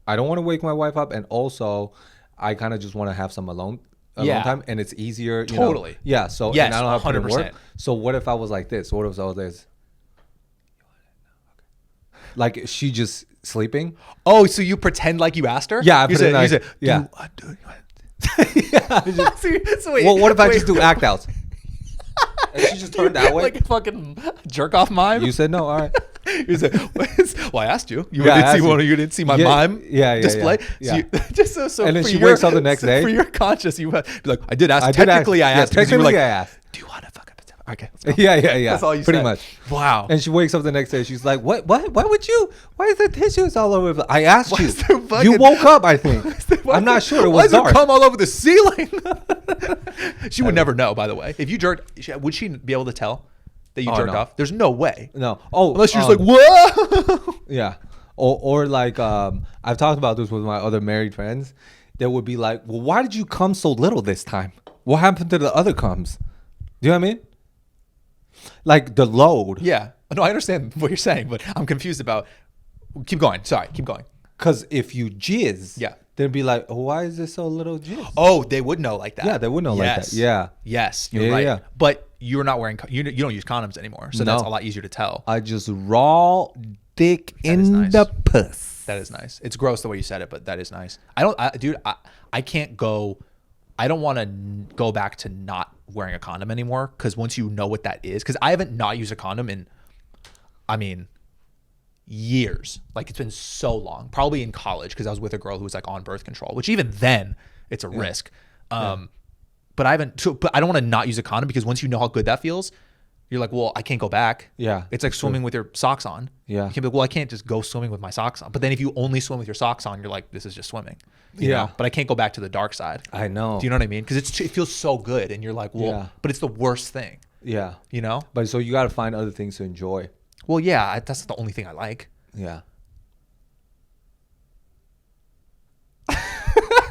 I don't want to wake my wife up, and also I kind of just want to have some alone Yeah. time, and it's easier. You know? Totally. Yeah. So Yes, and I don't have to put in 100%. work. So what if I was like this? What if I was this? Like she just sleeping? Oh, so you pretend like you asked her? Yeah, I you pretend like- said, yeah. So wait, Well, what if I just wait. do act outs? And she just turned that way. Like a fucking jerk off mime. You said no. All right. You said, well, I asked you. You Yeah, I didn't see asked one. you. You didn't see my Yeah, mime yeah, display. yeah. So you, just so And then for she your- wakes up the next day. For your conscience, you be like, I did ask. I did Technically, ask. I asked. Yeah, because you were technically, like, I asked. do you want to fuck up? Okay. Let's go. Yeah. That's all you Pretty said. much. Wow. And she wakes up the next day. She's like, "What? Why would you? Why is there tissues all over?" I asked Why you. is there You fucking- woke up, I think. I'm not sure. It Why was does dark. it come all over the ceiling? She would never know, by the way. If you jerked, would she be able to tell that you Oh, jerked no. off? There's no way. No. Oh, Unless you're just like, whoa. Yeah. Or like I've talked about this with my other married friends. They would be like, "Well, why did you come so little this time? What happened to the other comes?" Do you know what I mean? Like the load. Yeah. No, I understand what you're saying, but I'm confused about. Keep going. Sorry. Keep going. Because if you jizz, Yeah. they'd be like, "Why is there so little jizz?" Oh, they would know like that. Yeah, they would know like that. Yeah. Yes, you're Yeah, right. yeah. But you're not wearing. You don't use condoms anymore, so that's No. a lot easier to tell. I just raw dick is in nice. the puss. That is nice. It's gross the way you said it, but that is nice. Dude, I can't go. I don't want to go back to not wearing a condom anymore because once you know what that is, because I haven't not used a condom in, I mean, years. Like it's been so long. Probably in college because I was with a girl who was like on birth control, which even then it's a risk. But I haven't. But I don't want to not use a condom because once you know how good that feels, you're like, well, I can't go back. Yeah, It's like swimming with your socks on. Yeah. You can be like, well, I can't just go swimming with my socks on. But then if you only swim with your socks on, you're like, this is just swimming. You Yeah. know? But I can't go back to the dark side. I know. Do you know what I mean? Because it feels so good. And you're like, well, Yeah. but it's the worst thing. Yeah. You know? But so you got to find other things to enjoy. Well, yeah, that's the only thing I like. Yeah.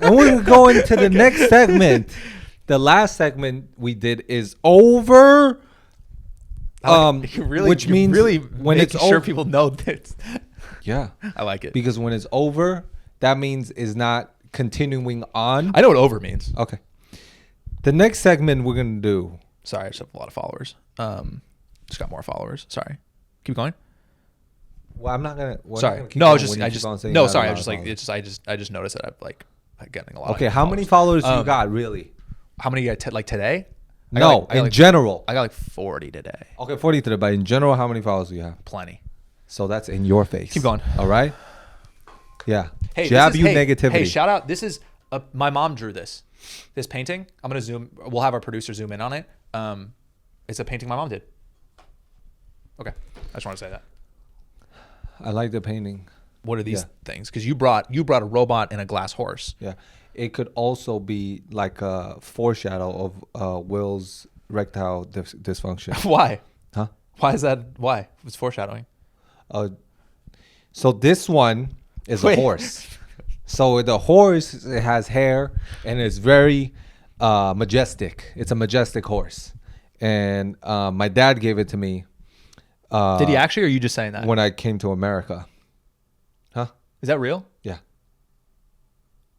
And we're going to the next segment. The last segment we did is over. Which means really when making it's sure over, people know that. yeah, I like it. because when it's over, that means is not continuing on. I know what over means. Okay. The next segment we're gonna do. Sorry, I just have a lot of followers. Just got more followers. Sorry. Keep going. Well, I'm not gonna. Sorry. No, I was just no. Sorry, I was just like it's just I just noticed that I'm like getting a lot. Okay, of how many followers you got really? How many you got like today? I No, got in general. I got like 40 today. Okay, 40 today, but in general, how many followers do you have? Plenty. So that's in your face. Keep going. All right. Yeah. Hey, Jab this is, you hey, negativity. Hey, shout out. This is my mom drew this painting. I'm gonna zoom. We'll have our producer zoom in on it. It's a painting my mom did. Okay, I just want to say that. I like the painting. What are these Yeah. things? Because you brought a robot and a glass horse. Yeah. It could also be like a foreshadow of Will's erectile dysfunction. Why? Huh? Why is that? Why? It's foreshadowing. So this one is Wait. a horse. So the horse, it has hair and it's very majestic. It's a majestic horse. And my dad gave it to me. Did he actually, or are you just saying that? When I came to America. Huh? Is that real? Yeah.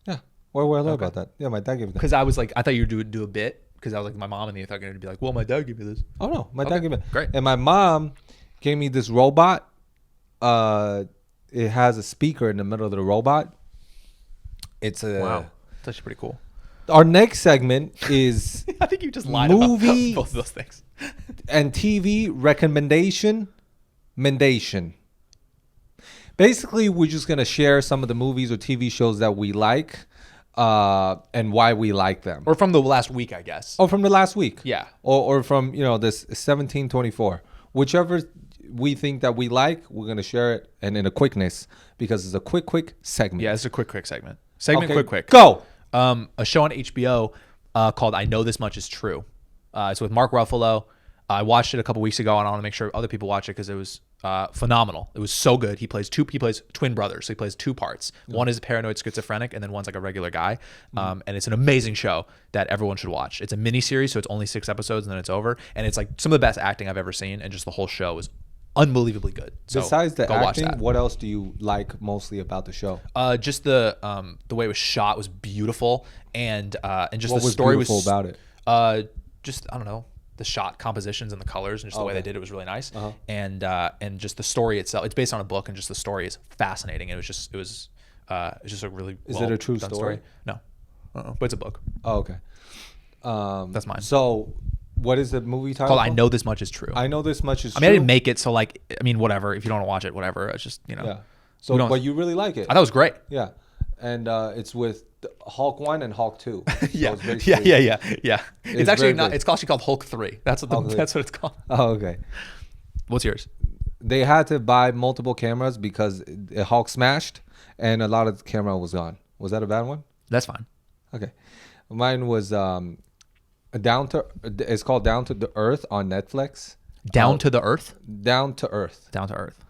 Yeah. Where I learned about that? Yeah, my dad gave me that. Because I was like, I thought you would do a bit. Because I was like my mom, and you thought you'd be like, well, my dad gave me this. Oh no, my Okay, dad gave me. great. And my mom gave me this robot. It has a speaker in the middle of the robot. It's a Wow, that's actually pretty cool. Our next segment is I think you just lied Movie- about both of those things. and TV recommendation, mendation. Basically, we're just gonna share some of the movies or TV shows that we like, and why we like them. Or from the last week, I guess. Or from the last week. Yeah. Or from, this 1724. Whichever we think that we like, we're going to share it and in a quickness because it's a quick segment. Yeah, it's a quick segment. Segment, Okay, quick. Go. A show on HBO called I Know This Much Is True. It's with Mark Ruffalo. I watched it a couple weeks ago, and I want to make sure other people watch it because it was phenomenal. It was so good. He plays twin brothers. So he plays two parts. One is a paranoid schizophrenic, and then one's like a regular guy. And it's an amazing show that everyone should watch. It's a mini series, so it's only 6 episodes, and then it's over. And it's like some of the best acting I've ever seen, and just the whole show is unbelievably good. So Besides the go watch acting, that. what else do you like mostly about the show? Just the way it was shot was beautiful, and just What the was story beautiful was about it? just I don't know, the shot compositions and the colors and just the way Okay. they did it was really nice. Uh-huh. And just the story itself. It's based on a book, and just the story is fascinating. And it was just a really Is it a true done story? No. But it's a book. Oh, okay. That's mine. So, what is the movie title? Called I Know This Much Is True. I Know This Much Is True. I didn't make it, so like, I mean, whatever. If you don't want to watch it, whatever. It's just, you know. Yeah. So, but you really like it. I thought it was great. Yeah. And it's with Hulk 1 and Hulk 2. Yeah. So Yeah. It's actually not. good. It's actually called Hulk 3. That's what that's what it's called. Oh, okay. What's yours? They had to buy multiple cameras because Hulk smashed and a lot of the camera was gone. Was that a bad one? That's fine. Okay. Mine was it's called Down to the Earth on Netflix. Down to the Earth? Down to Earth. Down to Earth.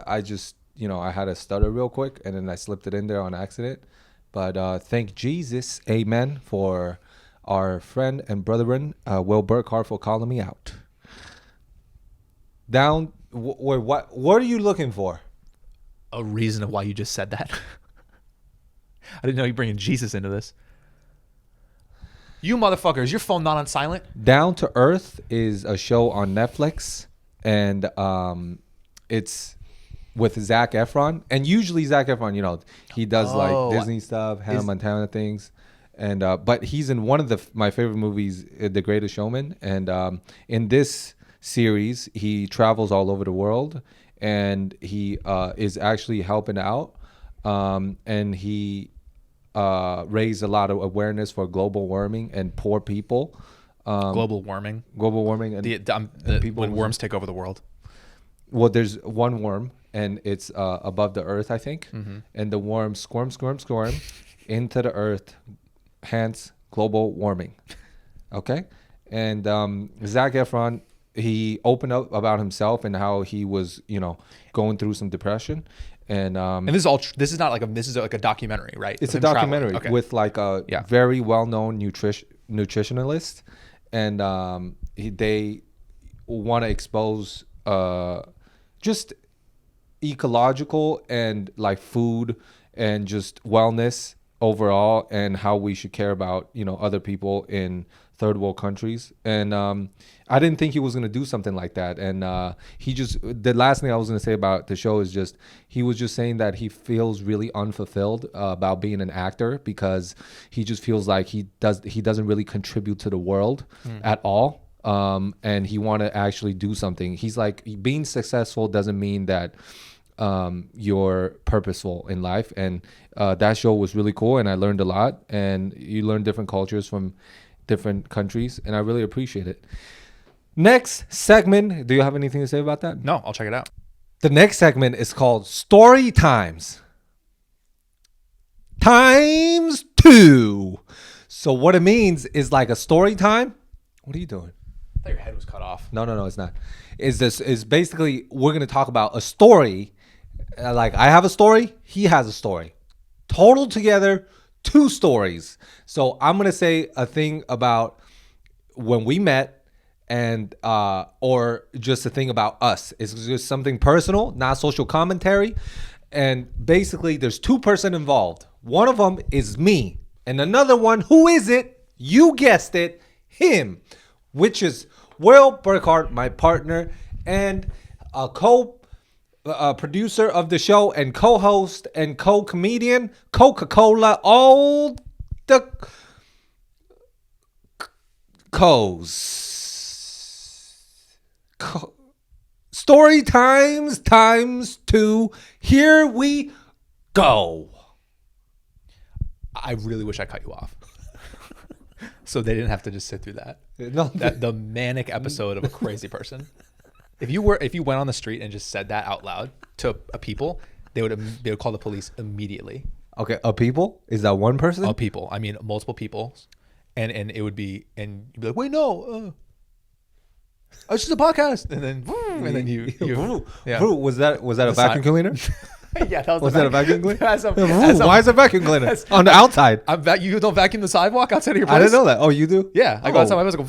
I just, I had to stutter real quick and then I slipped it in there on accident. But thank Jesus, amen, for our friend and brethren, Will Burkart, for calling me out. What are you looking for? A reason of why you just said that. I didn't know you're bringing Jesus into this. You motherfucker, is your phone not on silent? Down to Earth is a show on Netflix, and it's with Zac Efron. And usually Zac Efron, he does like Disney stuff, Hannah Montana things. And but he's in one of my favorite movies, The Greatest Showman. And in this series, he travels all over the world, and he is actually helping out. And he raised a lot of awareness for global warming and poor people. Global warming. And people when worms take over the world. Well, there's one worm, and it's above the earth, I think. Mm-hmm. And the worm squirm into the earth, hence global warming. Okay? And Zac Efron, he opened up about himself and how he was, going through some depression. And this is not like this is like a documentary, right? It's a documentary with like a very well-known nutritionalist, and they want to expose just ecological and like food and just wellness overall, and how we should care about other people in third world countries. And I didn't think he was going to do something like that. And the last thing I was going to say about the show is just, he was just saying that he feels really unfulfilled about being an actor, because he just feels like he doesn't really contribute to the world at all. And he want to actually do something. He's like, being successful doesn't mean that you're purposeful in life. And that show was really cool, and I learned a lot. And you learn different cultures from different countries, and I really appreciate it. Next segment, do you have anything to say about that? No, I'll check it out. The next segment is called Story Times. Times 2. So what it means is like a story time. What are you doing? I thought your head was cut off. No, it's not. Is basically, we're going to talk about a story. Like, I have a story, he has a story. Total together, 2 stories. So I'm going to say a thing about when we met, and or just a thing about us. It's just something personal, not social commentary. And basically, there's 2 person involved. One of them is me, and another one, who is it? You guessed it, him, which is Will Burkart, my partner, and a producer of the show, and co-host and co-comedian, Coca-Cola, all the Story times 2. Here we go. I really wish I cut you off, so they didn't have to just sit through that. No, the manic episode of a crazy person. If you went on the street and just said that out loud to a people, they would call the police immediately. Okay, a people? Is that one person? A people. I mean, multiple people, and it would be, and you'd be like, wait, no, it's just a podcast, and then you yeah. Was that a vacuum cleaner? Yeah, that was that a vacuum cleaner? Why is a vacuum cleaner on the outside? You don't vacuum the sidewalk outside of your place? I didn't know that. Oh, you do? Yeah, I go outside my place, I go.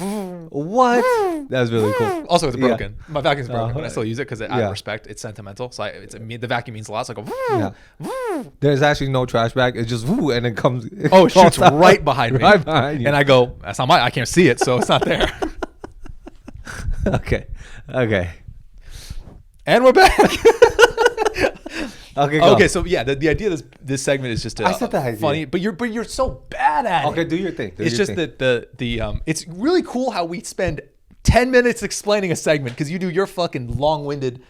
What? That's really cool. Also, it's broken. Yeah. My vacuum's broken, but I still use it because out of respect, it's sentimental. So the vacuum means a lot. So I go. Yeah. There's actually no trash bag. It's just and it comes. Oh, it shoots right behind me. Right behind you. And I go, that's not mine. I can't see it, so it's not there. Okay. And we're back. Okay, go. Okay, so yeah, the idea of this segment is just I said the idea. funny, but you're so bad at it. Okay, do your thing. It's just that the it's really cool how we spend 10 minutes explaining a segment because you do your fucking long-winded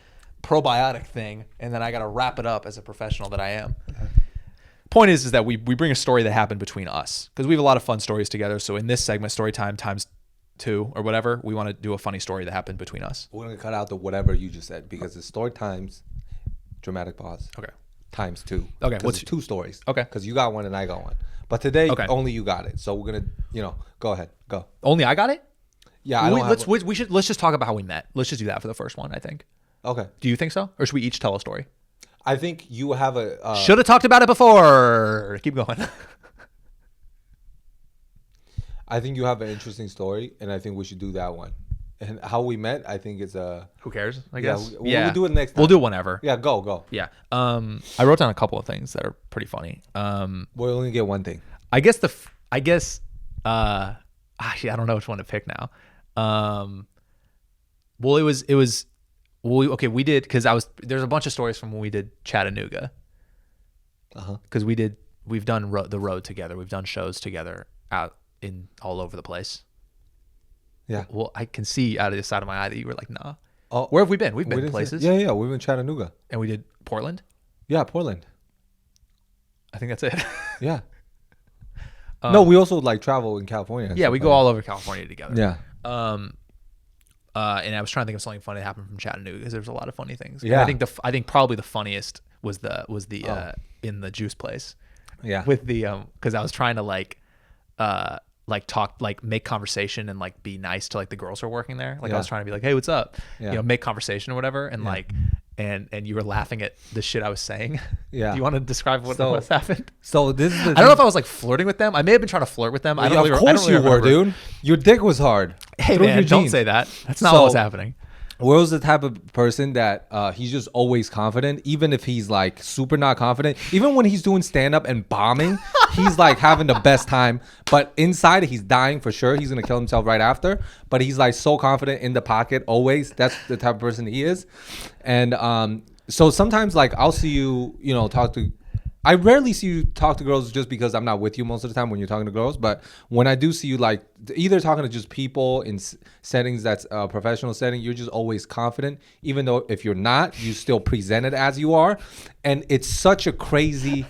probiotic thing, and then I got to wrap it up as a professional that I am. Point is that we bring a story that happened between us because we have a lot of fun stories together. So in this segment, story time times 2 or whatever, we want to do a funny story that happened between us. We're gonna cut out the whatever you just said because it's story times, dramatic pause. Okay. Times 2. Okay, What's 2 stories? Okay. Because you got one and I got one. But today, Okay. only you got it. So we're gonna, go ahead, go. Only I got it? Yeah, I don't have Let's just talk about how we met. Let's just do that for the first one, I think. Okay. Do you think so? Or should we each tell a story? I think you have a. Should have talked about it before. Keep going. I think you have an interesting story, and I think we should do that one. And how we met, I think it's a. Who cares? I Yeah, guess. we'll do it next time. We'll do it whenever. Yeah, go. Yeah. I wrote down a couple of things that are pretty funny. We'll only get one thing. I guess actually I don't know which one to pick now. Well, it was we did because there's a bunch of stories from when we did Chattanooga. Because we've done the road together. We've done shows together out in all over the place. Yeah. Well, I can see out of the side of my eye that you were like, nah. Oh, Where have we been? We've been places. Yeah. We've been Chattanooga. And we did Portland. Yeah, Portland. I think that's it. Yeah. No, we also travel in California. Yeah, we go all over California together. Yeah. And I was trying to think of something funny that happened from Chattanooga because there's a lot of funny things. Yeah. And I think probably the funniest was the in the juice place. Yeah. With the because I was trying to talk, make conversation and be nice to the girls who are working there. I was trying to be like, hey, what's up? Yeah. Make conversation or whatever. And and you were laughing at the shit I was saying. Yeah. Do you want to describe what's happened? So this is I don't know if I was flirting with them. I may have been trying to flirt with them. I don't of course you were, dude. Your dick was hard. Hey Through man, your don't jeans. say that. That's not what was happening. Will's the type of person that he's just always confident, even if he's super not confident. Even when he's doing stand up and bombing, he's having the best time. But inside, he's dying for sure. He's gonna kill himself right after. But he's so confident in the pocket always. That's the type of person he is. And so sometimes I'll see you, talk to. I rarely see you talk to girls just because I'm not with you most of the time when you're talking to girls. But when I do see you, either talking to just people in settings that's a professional setting, you're just always confident. Even though if you're not, you still present it as you are. And it's such a crazy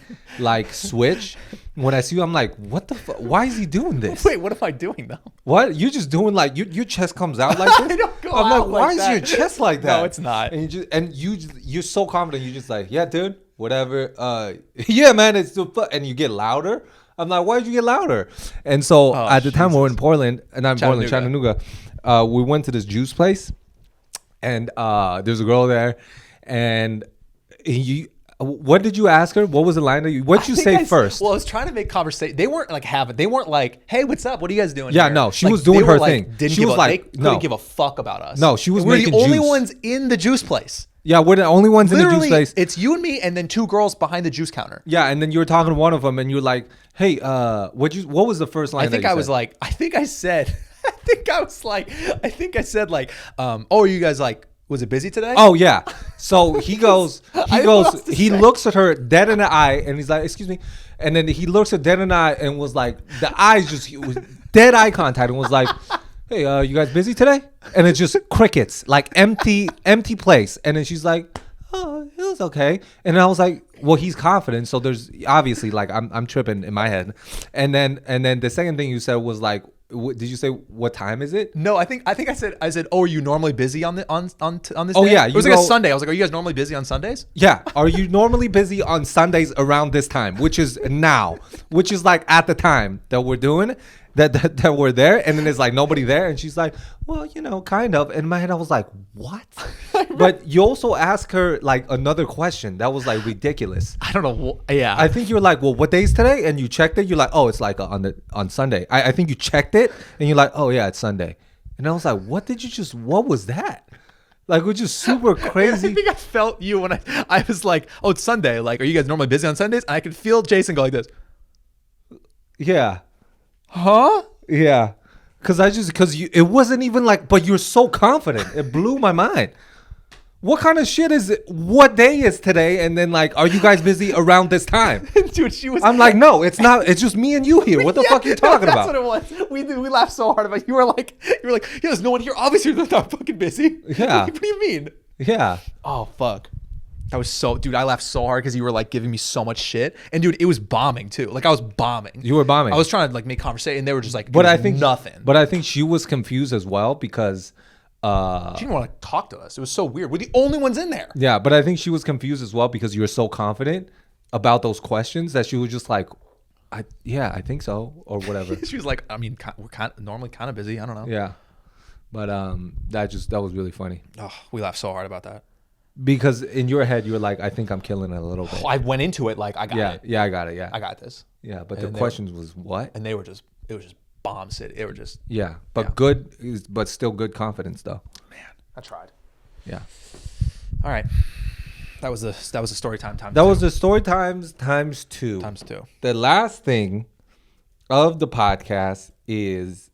switch. When I see you, I'm like, what the fuck? Why is he doing this? Wait, what am I doing though? What? You're just doing your chest comes out like this? I don't go I'm out why that. is your chest like that? No, it's not. And you're so confident. You're just yeah, dude. Whatever. Yeah, man, it's the and you get louder. I'm like, why did you get louder? And so at the time we were in Portland, and not Portland, Chattanooga. We went to this juice place, and there's a girl there, and what did you ask her? What was the line that what did you say first? Well, I was trying to make conversation. They weren't they weren't hey, what's up? What are you guys doing? Yeah, here? no, she was doing her thing. She was they couldn't give a fuck about us. No, she was we're making the only juice. ones in the juice place. Yeah, we're the only ones Literally, in the juice place. It's you and me, and then 2 girls behind the juice counter. Yeah, and then you were talking to one of them, and you're like, "Hey, what was the first line?" I think I was I think I said, oh, are you guys was it busy today? Oh yeah. So he goes, I don't know what to he say. looks at her dead in the eye, and he's like, "Excuse me," and then he looks at dead in the eye and was like, the eyes just it was dead eye contact, and was like, "Hey, you guys busy today?" And it's just crickets, empty place. And then she's like, "Oh, it was okay." And I was like, "Well, he's confident, so there's obviously I'm tripping in my head." And then the second thing you said was did you say what time is it? No, I think I said, oh, are you normally busy on this Oh, day? yeah, It was you a go- Sunday. I was like, are you guys normally busy on Sundays? Yeah. Are you normally busy on Sundays around this time, which is now, which is at the time that we're doing that we're there, and then there's nobody there, and she's like, well, kind of. In my head, I was like, what? But you also ask her another question that was ridiculous. I don't know. Yeah. I think you were like, well, what day is today? And you checked it. You're like, oh, it's on Sunday. I think you checked it, and you're like, oh yeah, it's Sunday. And I was like, what was that? We're just super crazy. I think I felt you when I was like, oh, it's Sunday. Are you guys normally busy on Sundays? And I could feel Jason go like this. Yeah. Huh? Yeah. Because it wasn't even but you're so confident. It blew my mind. What kind of shit is it? What day is today? And then like, are you guys busy around this time? Dude, she was. I'm like, no, it's not. It's just me and you here. What the fuck are you talking that's about? That's what it was. We laughed so hard about it. You were like, yeah, there's no one here. Obviously, they're not fucking busy. Yeah. What do you mean? Yeah. Oh fuck. That was so, dude. I laughed so hard because you were like giving me so much shit, and dude, it was bombing too. Like I was bombing. You were bombing. I was trying to like make conversation, and they were just like, But dude, I think nothing. But I think she was confused as well because. She didn't want to talk to us. It was so weird. We're the only ones in there. Yeah, but I think she was confused as well because you were so confident about those questions that she was just like, I think so, or whatever. She was like, I mean, we're normally kind of busy. I don't know. Yeah, but that was really funny Oh, we laughed so hard about that. because in your head you were like, I think I'm killing it a little bit. I went into it like I got it. Yeah, I got it. Yeah, I got this. Yeah, but And the questions was what? And it was just bomb city. It were just, Yeah, but Yeah. good, but still good confidence though. man, I tried. Yeah, All right. That was the story time. that was the story times two. times two. The last thing of the podcast is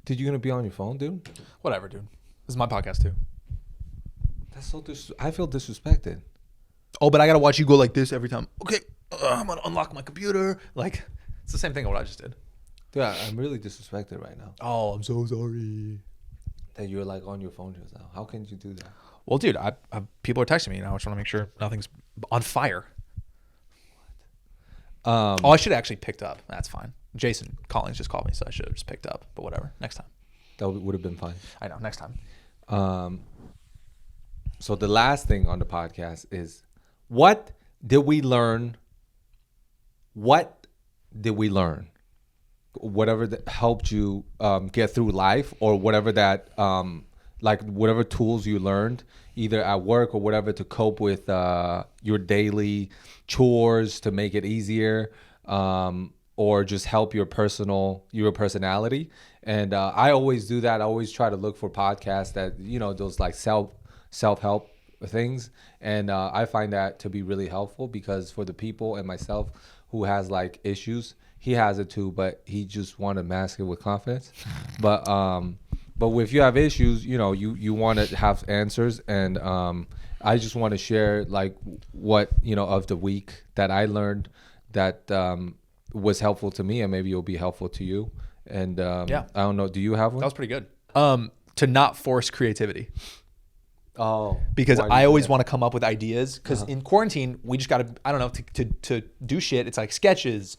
Did you gonna be on your phone, dude? Whatever, dude. This is my podcast too. That's so I feel disrespected. Oh, but I gotta watch you go like this every time. Okay, I'm gonna unlock my computer. Like it's the same thing what I just did. Dude, I'm really disrespected right now. Oh, I'm so sorry. That you're like on your phone just now. How can you do that? Well, dude, I people are texting me now. I just want to make sure nothing's on fire. Oh, I should have actually picked up. That's fine. Jason Collins just called me, so I should have just picked up. But whatever. Next time. That would have been fine. I know. Next time. So the last thing on the podcast is, what did we learn? What did we learn? Whatever that helped you get through life, or whatever that like whatever tools you learned either at work or whatever to cope with your daily chores to make it easier, or just help your personality. And I always do that. I always try to look for podcasts that, you know, those like self-help things, and I find that to be really helpful because for the people and myself who has like issues, he has it too, but he just want to mask it with confidence. But if you have issues, you know, you want to have answers, and I just want to share like what, you know, of the week that I learned that was helpful to me, and maybe it'll be helpful to you. And Yeah. I don't know, do you have one? That was pretty good. To not force creativity. Oh, Because why do you I do always that? want to come up with ideas. Because in quarantine, we just got to, I don't know, to do shit. It's like sketches.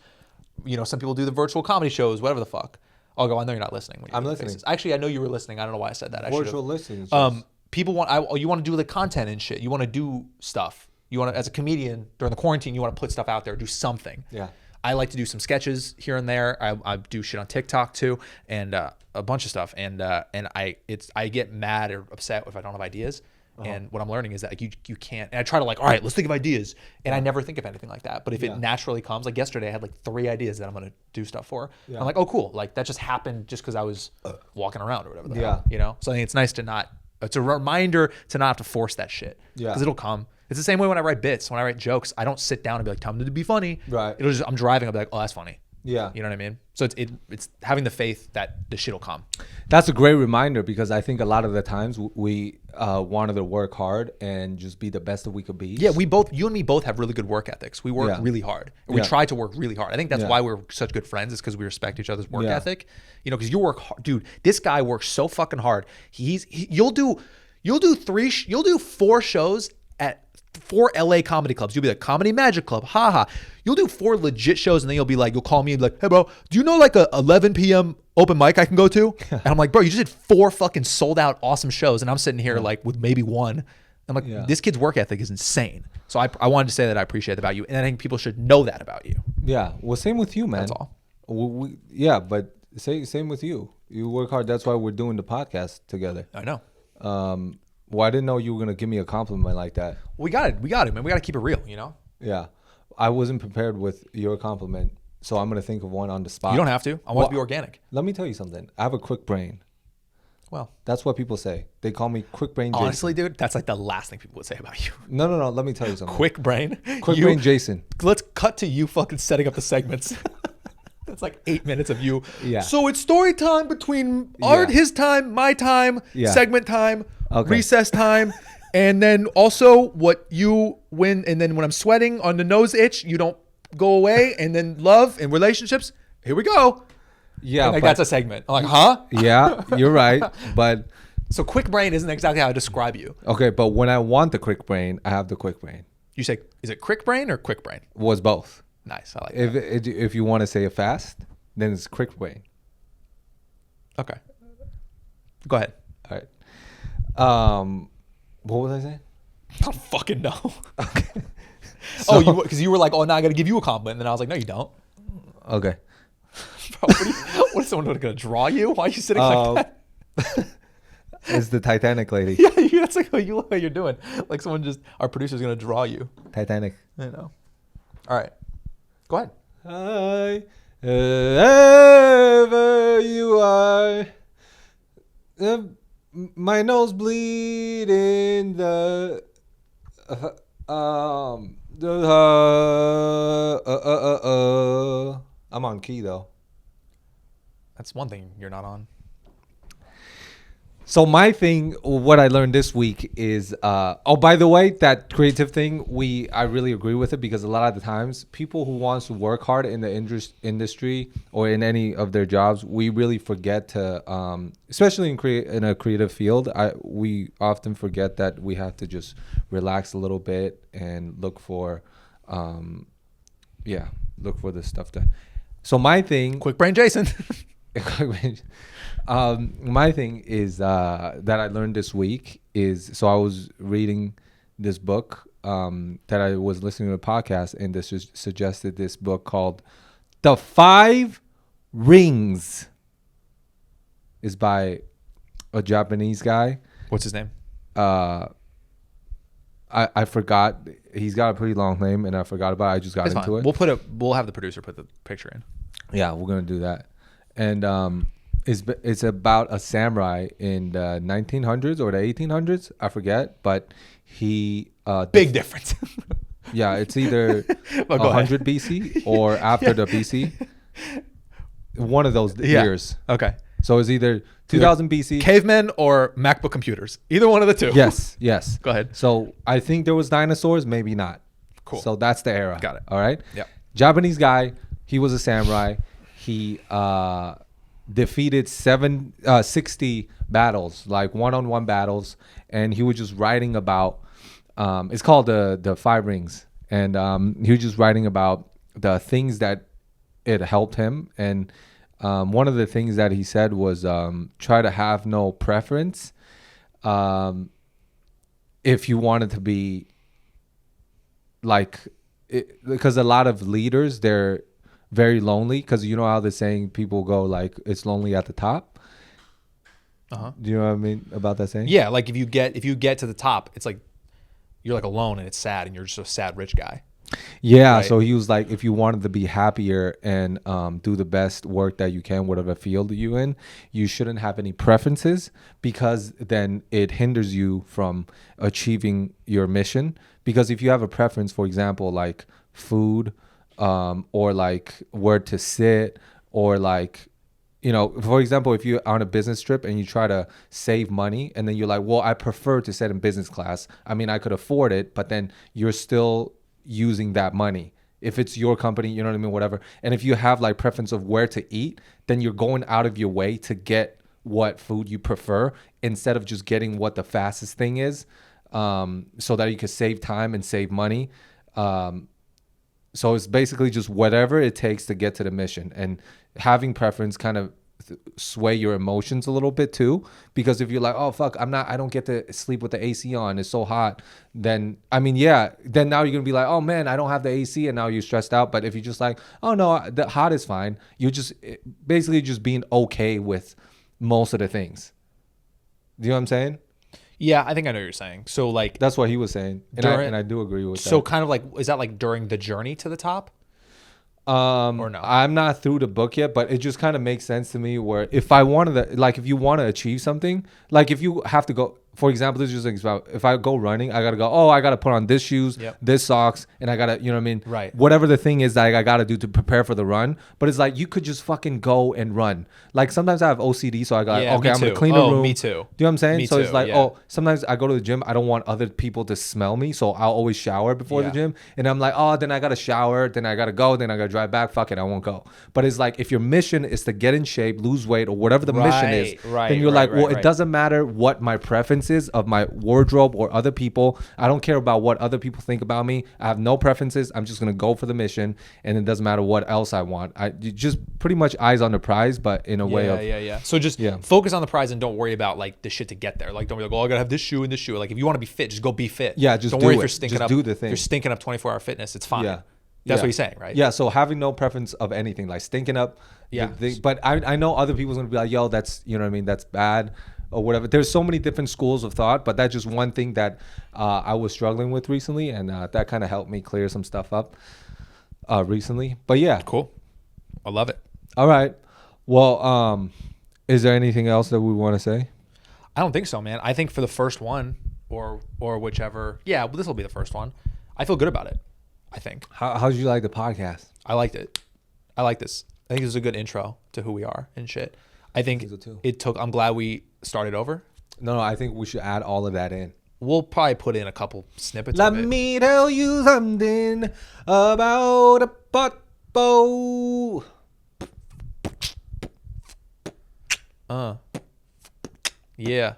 You know, some people do the virtual comedy shows, whatever the fuck. I'll go, I know you're not listening. When you I'm do the listening. faces. Actually, I know you were listening. I don't know why I said that. I Virtual should've. listening. People you want to do the content and shit. You want to do stuff. You want to, as a comedian during the quarantine, you want to put stuff out there, do something. Yeah. I like to do some sketches here and there. I do shit on TikTok too, and a bunch of stuff. And I get mad or upset if I don't have ideas. And what I'm learning is that like you can't. And I try to like, all right, let's think of ideas, and I never think of anything like that. But if it naturally comes, like yesterday, I had like 3 ideas that I'm gonna do stuff for. I'm like, oh cool, like that just happened just because I was walking around or whatever. The hell, you know. So I think it's nice to not. It's a reminder to not have to force that shit. Yeah. Because it'll come. It's the same way when I write bits, when I write jokes, I don't sit down and be like, time to be funny. Right. It'll just, I'm driving, I'll be like, oh, that's funny. Yeah. You know what I mean? So it's having the faith that the shit will come. That's a great reminder, because I think a lot of the times we wanted to work hard and just be the best that we could be. Yeah, you and me both have really good work ethics. We work really hard. And we try to work really hard. I think that's why we're such good friends, is because we respect each other's work ethic. You know, because you work hard. Dude, this guy works so fucking hard. You'll do 4 shows at 4 LA comedy clubs. You'll be like, Comedy Magic Club, haha. You'll do 4 legit shows, and then you'll call me and be like, hey bro, do you know like a 11 p.m. open mic I can go to? And I'm like, bro, you just did 4 fucking sold out awesome shows, and I'm sitting here like with maybe 1. I'm like, this kid's work ethic is insane. So I wanted to say that I appreciate that about you, and I think people should know that about you. Yeah. Well, same with you, man. That's all. But same with you. You work hard. That's why we're doing the podcast together. I know. Well, I didn't know you were gonna give me a compliment like that. We got it, man. We got to keep it real, you know? Yeah. I wasn't prepared with your compliment, so I'm gonna think of one on the spot. You don't have to. I want it to be organic. Let me tell you something. I have a quick brain. Well, that's what people say. They call me quick brain Jason. Honestly, dude, that's like the last thing people would say about you. No. Let me tell you something. Quick brain. Quick brain Jason. Let's cut to you fucking setting up the segments. It's like 8 minutes of you. Yeah. So it's story time between Art, his time, my time, segment time, recess time. And then also what you win. And then when I'm sweating on the nose itch, you don't go away. And then love and relationships. Here we go. Yeah. Like that's a segment. I'm like, huh? Yeah, you're right. But so quick brain isn't exactly how I describe you. okay, but when I want the quick brain, I have the quick brain. You say, is it quick brain or quick brain? Was both. Nice. I like that. If you want to say it fast, then it's quick brain. Okay. Go ahead. All right. What was I saying? I don't fucking know. Okay. Because you were like, oh, now I got to give you a compliment. And then I was like, no, you don't. Okay. Bro, what is someone going to draw you? Why are you sitting like that? It's the Titanic lady. Yeah, that's like what you look like you're doing. Like someone our producer's going to draw you. Titanic. I know. All right. Go ahead. Hi, wherever you are. My nose bleeding. I'm on key though. That's one thing you're not on. So my thing, what I learned this week is, by the way, that creative thing, I really agree with it, because a lot of the times people who wants to work hard in the industry or in any of their jobs, we really forget to, especially in a creative field, we often forget that we have to just relax a little bit and look for the stuff so my thing, Quick brain Jason. My thing is that I learned this week is, so I was reading this book that I was listening to a podcast, and this just suggested this book called The 5 Rings. Is by a Japanese guy. What's his name? I forgot. He's got a pretty long name, and I forgot about it. I just got into it. We'll have the producer put the picture in. Yeah, we're gonna do that. And it's about a samurai in the 1900s or the 1800s. I forget, but he big difference. Yeah, it's either 100 BC or after the BC. One of those years. Okay. So it's either 2000 BC, cavemen, or MacBook computers. Either one of the two. Yes. Go ahead. So I think there was dinosaurs, maybe not. Cool. So that's the era. Got it. All right. Yeah. Japanese guy. He was a samurai. He defeated 60 battles, like one-on-one battles, and he was just writing about. It's called the 5 Rings, and he was just writing about the things that it helped him. And one of the things that he said was try to have no preference. If you wanted to be like, because a lot of leaders, they're very lonely, because you know how they're saying people go like it's lonely at the top. Do you know what I mean about that saying? Yeah, like if you get to the top, it's like you're like alone and it's sad, and you're just a sad rich guy. Yeah. Right? So he was like, if you wanted to be happier and do the best work that you can, whatever field you in, you shouldn't have any preferences, because then it hinders you from achieving your mission. Because if you have a preference, for example, like food, or like where to sit, or like, you know, for example, if you're on a business trip and you try to save money, and then you're like, well, I prefer to sit in business class. I mean, I could afford it, but then you're still using that money. If it's your company, you know what I mean, whatever. And if you have like preference of where to eat, then you're going out of your way to get what food you prefer, instead of just getting what the fastest thing is, so that you could save time and save money. So it's basically just whatever it takes to get to the mission, and having preference kind of sway your emotions a little bit too. Because if you're like, oh fuck, I don't get to sleep with the AC on, it's so hot, then then now you're gonna be like, oh man, I don't have the AC, and now you're stressed out. But if you're just like, oh no, the hot is fine, you're just basically just being okay with most of the things. Do you know what I'm saying? Yeah, I think I know what you're saying. So like that's what he was saying, and I do agree with that. So kind of like, is that like during the journey to the top? Or no? I'm not through the book yet, but it just kind of makes sense to me, where if I wanted to, like, if you want to achieve something, like if you have to go, for example, this is just an example. If I go running, I gotta go. Oh, I gotta put on this shoes, this socks, and I gotta, you know what I mean? Right. Whatever the thing is that I gotta do to prepare for the run. But it's like you could just fucking go and run. Like sometimes I have OCD, so I got okay. I'm gonna clean the room. Me too. Do you know what I'm saying? Me so too, it's like yeah. oh, sometimes I go to the gym. I don't want other people to smell me, so I'll always shower before the gym. And I'm like, oh, then I gotta shower, then I gotta go, then I gotta drive back. Fuck it, I won't go. But it's like if your mission is to get in shape, lose weight, or whatever the mission is, then you're like, well, it doesn't matter what my preference is of my wardrobe or other people. I don't care about what other people think about me. I have no preferences. I'm just gonna go for the mission, and it doesn't matter what else I want. You just pretty much eyes on the prize, but in a way of So just focus on the prize and don't worry about like the shit to get there. Like don't be like, oh, I gotta have this shoe and this shoe. Like if you want to be fit, just go be fit. Yeah, just don't do worry it. if you're stinking Just up. do the thing. If you're stinking up 24-hour fitness. It's fine. Yeah. That's what you're saying, right? Yeah. So having no preference of anything, like stinking up. Yeah. But I know other people's gonna be like, yo, that's, you know what I mean, that's bad or whatever. There's so many different schools of thought, but that's just one thing that I was struggling with recently, and that kind of helped me clear some stuff up recently. But yeah, Cool. I love it. all right. Well, is there anything else that we want to say? I don't think so, man. I think for the first one or whichever, well, this will be the first one. I feel good about it. I think How did you like the podcast? I liked it. I like this. I think this is a good intro to who we are and shit. I think so too. it took. I'm glad we started over. No, I think we should add all of that in. We'll probably put in a couple snippets. Let of it. me tell you something about a potbow. Yeah.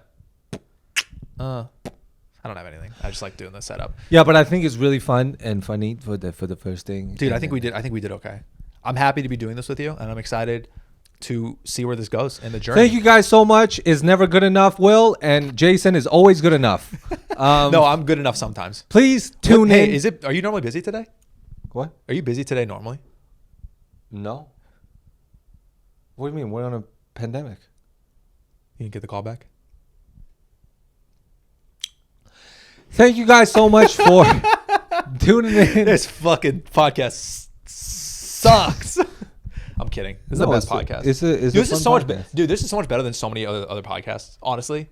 I don't have anything. I just like doing the setup. Yeah, but I think it's really fun and funny for the first thing. Dude, I think we did okay. I'm happy to be doing this with you, and I'm excited to see where this goes in the journey. Thank you guys so much. It's never good enough, Will, and Jason is always good enough. No, I'm good enough sometimes. Please tune in. Hey, are you normally busy today? What? Are you busy today normally? No. What do you mean? We're on a pandemic. You can get the call back. Thank you guys so much for tuning in. This fucking podcast sucks. I'm kidding. This is the best podcast. This is so much better. Dude, this is so much better than so many other podcasts. Honestly,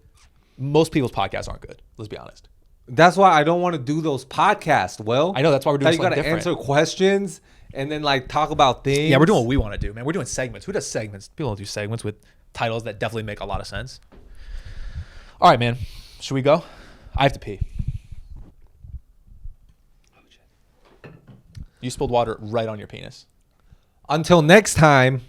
most people's podcasts aren't good. Let's be honest. That's why I don't want to do those podcasts. Well, I know that's why we're doing you something gotta different. answer questions and then like talk about things. Yeah, we're doing what we want to do, man. We're doing segments. Who does segments? People don't do segments with titles that definitely make a lot of sense. All right, man. Should we go? I have to pee. You spilled water right on your penis. Until next time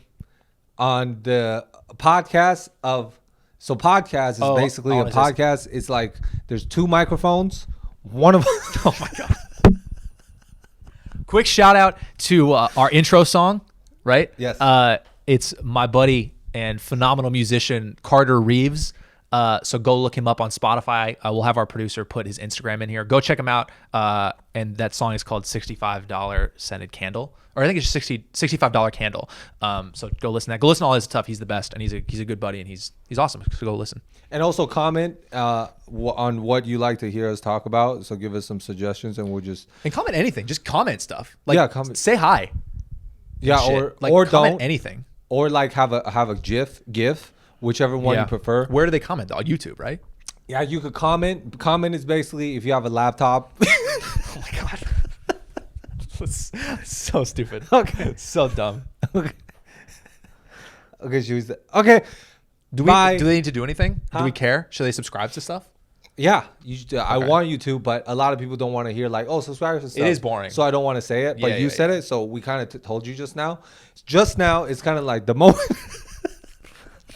on the podcast of podcast is basically a podcast. It's like there's two microphones. One of Oh my god. Quick shout out to our intro song, right? Yes. It's my buddy and phenomenal musician Carter Reeves. So go look him up on Spotify. We'll have our producer put his Instagram in here. Go check him out. And that song is called $65 Scented Candle. Or I think it's $65 Candle. So go listen to that. Go listen to all his stuff. He's the best, and he's a good buddy, and he's awesome. So go listen. And also comment on what you like to hear us talk about. So give us some suggestions, and we'll just comment anything. Just comment stuff. Like comment. Say hi. Yeah, or comment don't anything. Or like have a GIF, whichever one you prefer. Where do they comment? On YouTube, right? Yeah, you could comment. Comment is basically if you have a laptop. Oh my god. That's so stupid. Okay. So dumb. Okay. Okay. Do they need to do anything? Do we care? Should they subscribe to stuff? Yeah, I want you to, but a lot of people don't want to hear like, oh, subscribe to stuff. It is boring. So I don't want to say it, but you said it, so we kind of told you just now. Just now, it's kind of like the moment.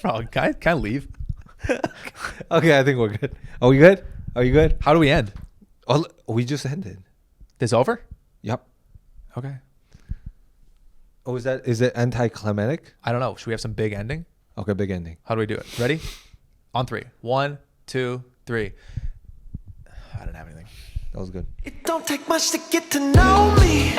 Bro, can I leave? Okay, I think we're good. Are we good? Are you good? How do we end? Oh, we just ended. This over? Yep. Okay. Oh, is it anticlimactic? I don't know. Should we have some big ending? Okay, big ending. How do we do it? Ready? On 3. 1, 2, 3. I didn't have anything. That was good. It don't take much to get to know me.